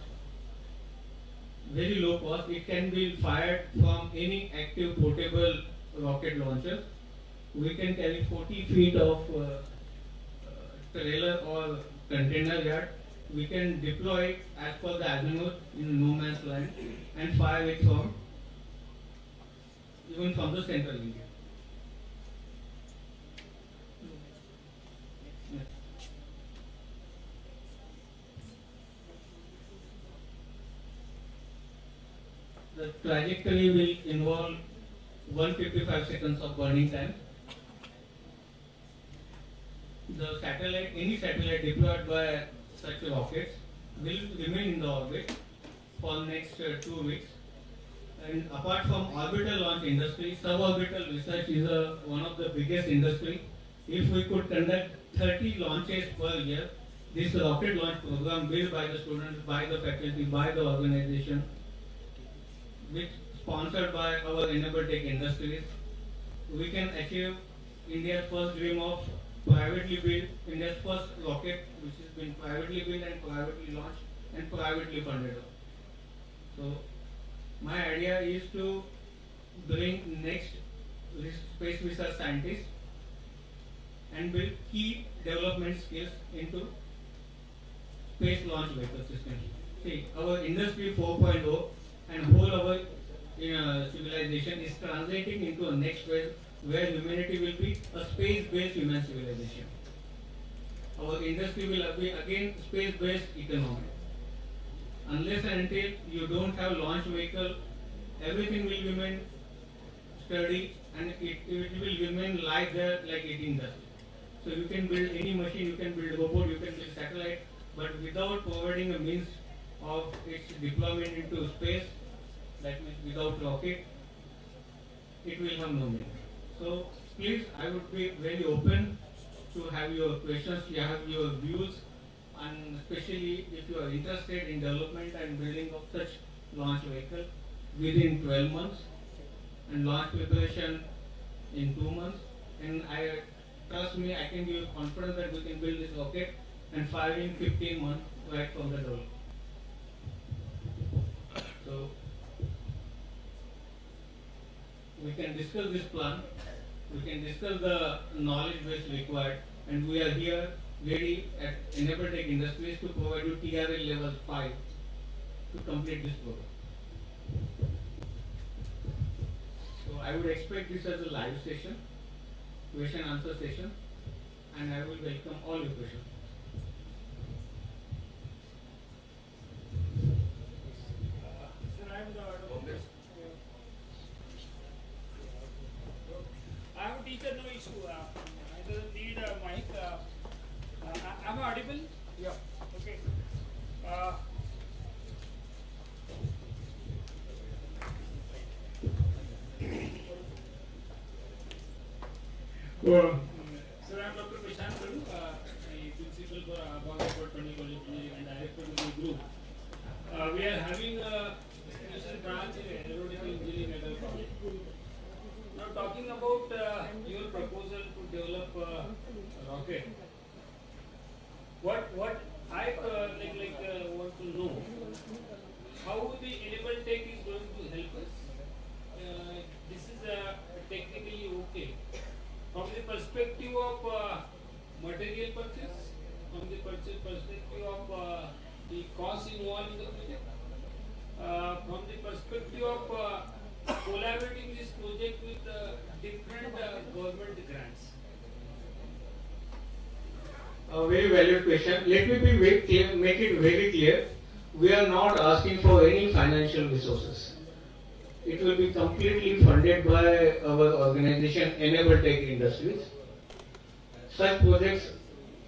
very low cost. It can be fired from any active portable rocket launcher. We can carry 40 feet of trailer or container yard. We can deploy it as per the azimuth in no man's land and fire it from even from the central India. The trajectory will involve 155 seconds of burning time. The satellite, any satellite deployed by such rockets will remain in the orbit for next 2 weeks. And apart from orbital launch industry, suborbital research is one of the biggest industry. If we could conduct 30 launches per year, this rocket launch program built by the students, by the faculty, by the organization, which sponsored by our Enable Tech Industries, we can achieve India's first dream of privately built, India's first rocket which has been privately built and privately launched and privately funded. So my idea is to bring next space research scientists and build key development skills into space launch vehicle systems. See, our industry 4.0 and whole our civilization is translating into a next phase where humanity will be a space-based human civilization. Our industry will be again space-based economy. Unless and until you don't have launch vehicle, everything will remain sturdy and it will remain like there like it in dust. So you can build any machine, you can build robot, you can build satellite, but without providing a means of its deployment into space, that means without rocket, it will have no meaning. So please, I would be very open to have your questions, you have your views, and especially if you are interested in development and building of such launch vehicle within 12 months and launch preparation in 2 months. And I trust me, I can give you confidence that we can build this rocket and fire in 15 months right from the development. So we can discuss this plan, we can discuss the knowledge base required, and we are here ready at Enable Tech Industries to provide you TRL level 5 to complete this program. So I would expect this as a live session, question answer session, and I will welcome all your questions. I have a teacher, no issue. I don't need a mic. Am I audible? Yeah. Okay. Sir, I am Dr. Prashant Kalu, principal for Bangapur Technical Engineering and director of the group. We are having a special branch in aeronautical engineering at our college. Now talking about your proposal to develop a rocket, what I want to know how the Enable Tech is going to help us. This is technically okay from the perspective of material purchase, from the perspective of the cost involved in the project, from the perspective of collaborating this project with different government grants. A very valid question. Let me be very clear, make it very clear. We are not asking for any financial resources. It will be completely funded by our organization, Enable Tech Industries. Such projects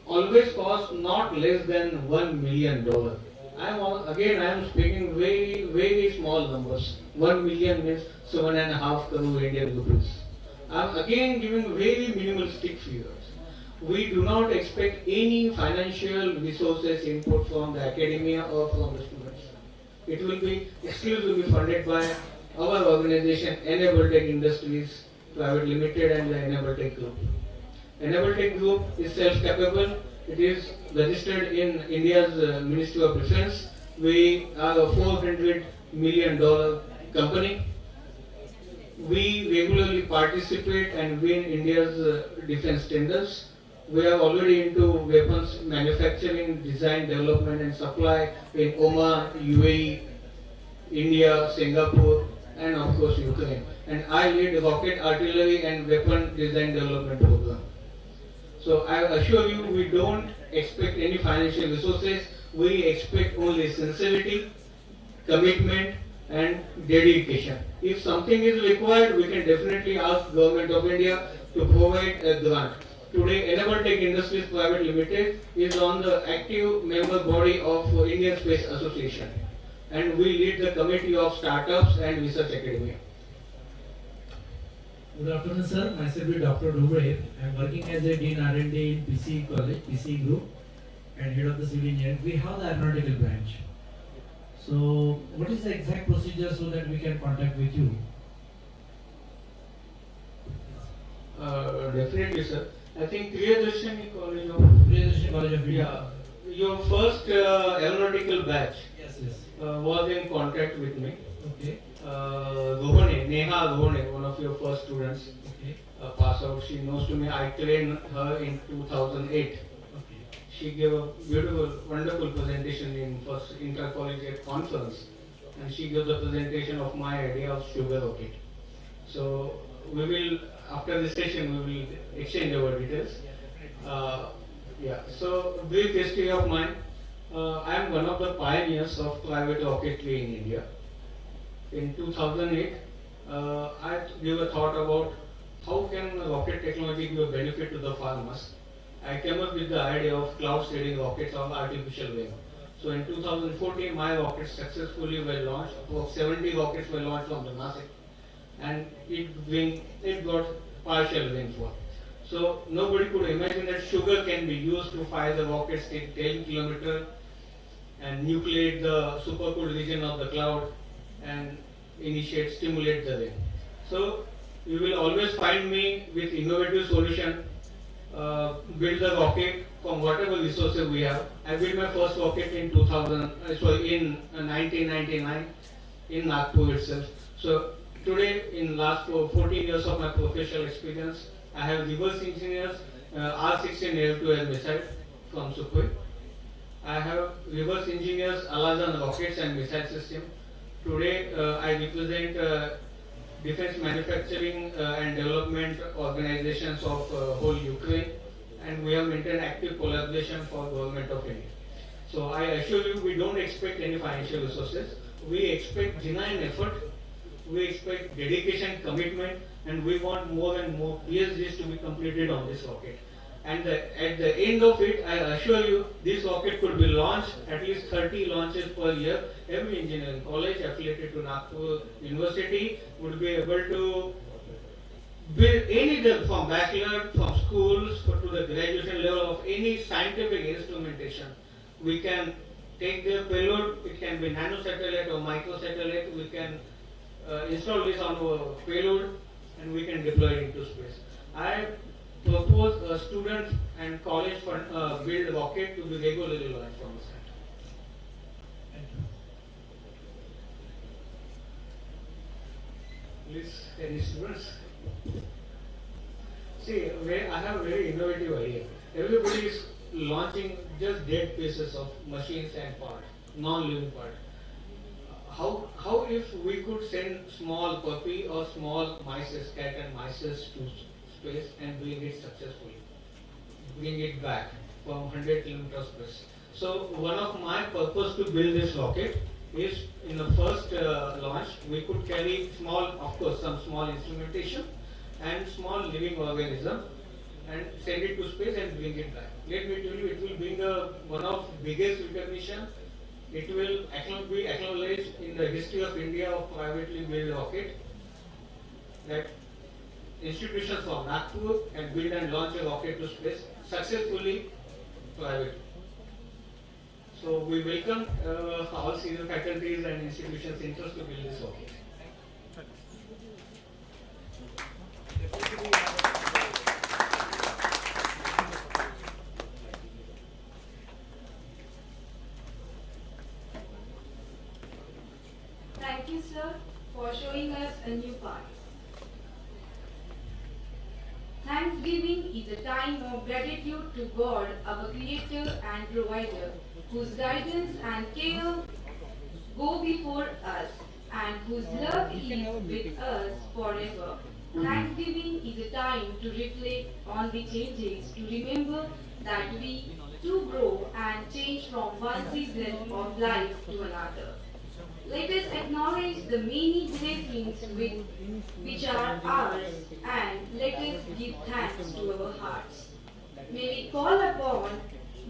always cost not less than $1 million. I am speaking very small numbers. 1 million means 7.5 crore Indian rupees. I am again giving very minimalistic figures. We do not expect any financial resources input from the academia or from the students. It will be exclusively funded by our organization, Enable Tech Industries Private Limited and the Enable Tech Group. Enable Tech Group is self-capable. It is registered in India's Ministry of Defense. We are a $400 million company. We regularly participate and win India's defense tenders. We are already into weapons manufacturing, design, development and supply in Oman, UAE, India, Singapore and of course Ukraine. And I lead rocket, artillery and weapon design development program. So I assure you, we don't expect any financial resources. We expect only sincerity, commitment and dedication. If something is required, we can definitely ask Government of India to provide a grant. Today, Enable Tech Industries Private Limited is on the active member body of Indian Space Association, and we lead the committee of startups and research academia. Good afternoon, sir. Myself is Dr. Rubre. I am working as a Dean R&D in PC College, PC Group, and head of the civil engineering. We have the aeronautical branch. So, what is the exact procedure so that we can contact with you? Definitely, sir. I think Priyadarshini College of India. Yeah, your first aeronautical batch Yes. was in contact with me. Okay. Neha Rohane, one of your first students, Okay. passed out. She knows to me. I trained her in 2008. Okay. She gave a beautiful, wonderful presentation in first intercollegiate conference, and she gave the presentation of my idea of sugar rocket. So we will, after this session, we will exchange our details. Yeah. So brief history of mine. I am one of the pioneers of private rocketry in India. In 2008, I gave a thought about how can rocket technology give a benefit to the farmers. I came up with the idea of cloud seeding rockets on artificial wing. So in 2014, my rockets successfully were launched. About 70 rockets were launched from the Nanak, and it got partial rainfall. So nobody could imagine that sugar can be used to fire the rockets in 10 kilometers and nucleate the supercooled region of the cloud and stimulate the rain. So you will always find me with innovative solution, build the rocket from whatever resources we have. I built my first rocket in 1999 in Nagpur itself. So today, in last 14 years of my professional experience, I have reverse engineers R-16 air-to-air missile from Sukhoi. I have reverse engineers Alazan rockets and missile system. Today, I represent defense manufacturing and development organizations of whole Ukraine, and we have maintained active collaboration for Government of India. So I assure you, we don't expect any financial resources. We expect genuine effort. We expect dedication, commitment, and we want more and more PhDs to be completed on this rocket. And at the end of it, I assure you, this rocket could be launched, at least 30 launches per year. Every engineering college affiliated to Nagpur University would be able to build any, from bachelor, from schools to the graduation level of any scientific instrumentation. We can take the payload, it can be nano-satellite or micro-satellite. We can install this on our payload and we can deploy it into space. I propose students and college build rocket to be regularly launched from the center. Please, any students? See, I have a very innovative idea. Everybody is launching just dead pieces of machines and parts, non-living parts. How if we could send small puppy or small mice, cat and mice to space and bring it successfully, bring it back from 100 kilometers plus. So one of my purpose to build this rocket is in the first launch we could carry small, of course, some small instrumentation and small living organism and send it to space and bring it back. Let me tell you, it will bring one of biggest recognition. It will be acknowledged in the history of India of privately built rocket that institutions from Nagpur can build and launch a rocket to space successfully private. So we welcome all senior faculties and institutions interested to build this rocket. Thank you, sir, for showing us a new path. Thanksgiving is a time of gratitude to God, our Creator and Provider, whose guidance and care go before us and whose love is with us forever. Thanksgiving is a time to reflect on the changes, to remember that we too grow and change from one season of life to another. Let us acknowledge the many blessings which are ours, and let us give thanks to our hearts. May we call upon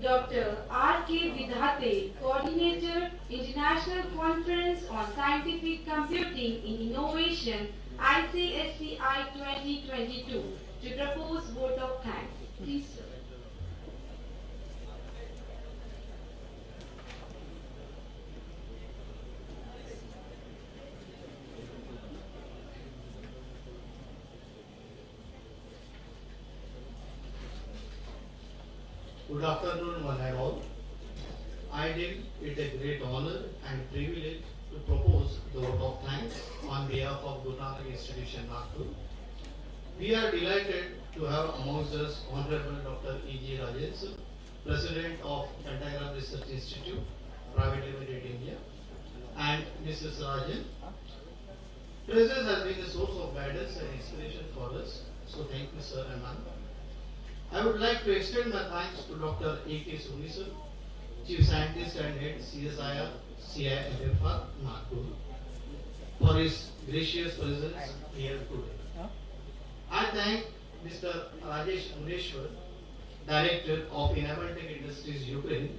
Dr. R.K. Vidhate, Coordinator, International Conference on Scientific Computing in Innovation, ICSCI-2022, to propose vote of thanks. Please, sir. Good afternoon, one and all. I deem it a great honor and privilege to propose the vote of thanks on behalf of Guru Nanak Institution, Nagpur. We are delighted to have amongst us Honorable Dr. E.G. Rajesh, President of Pentagram Research Institute, Private Limited, India, and Mrs. Rajan. Presence has been a source of guidance and inspiration for us, so thank you, sir and ma'am. I would like to extend my thanks to Dr. A.K. Suni, Chief Scientist and Head ICSCI-2022, Nagpur, for his gracious presence here today. I thank Mr. Rajesh Muneshwar, Director of Inabaltech Industries, Ukraine,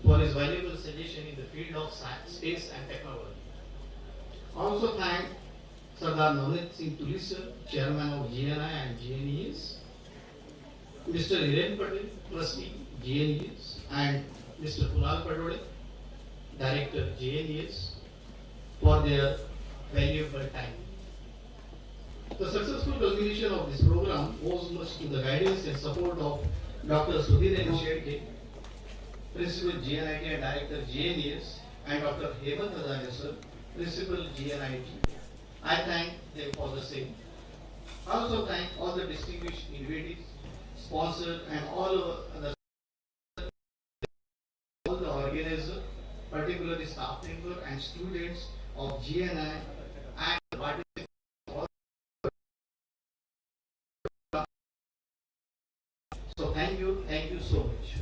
for his valuable suggestion in the field of science, space and technology. I also thank Sardar Navneet Singh Tulisar, Chairman of GNI and GNES, Mr. Hiren Patel, Trustee, GNES, and Mr. Kunal Padole, Director, GNES, for their valuable time. The successful culmination of this program owes much to the guidance and support of Dr. Sudhir Shetty, Principal GNIT and Director, GNES, and Dr. Hemant Hazare, sir, Principal GNIT. I thank them for the same. I also thank all the distinguished invitees, sponsors, and all the organizers, particularly staff members and students of GNI and participants. So thank you so much.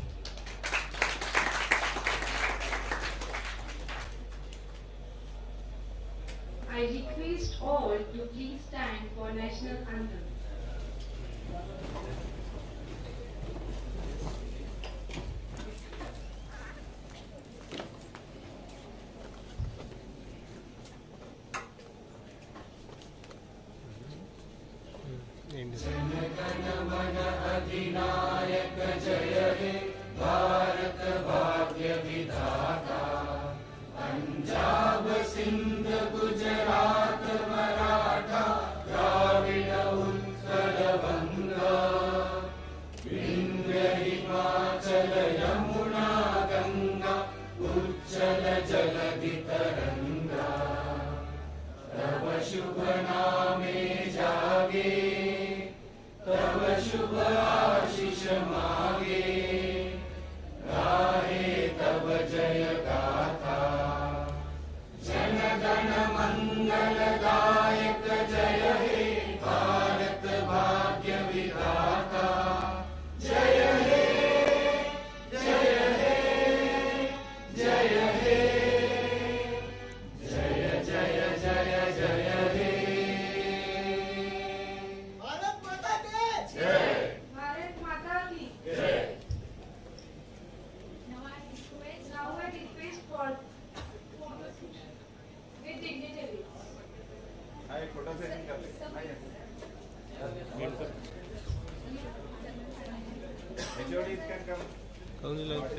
I request all to please stand for national anthem. Only like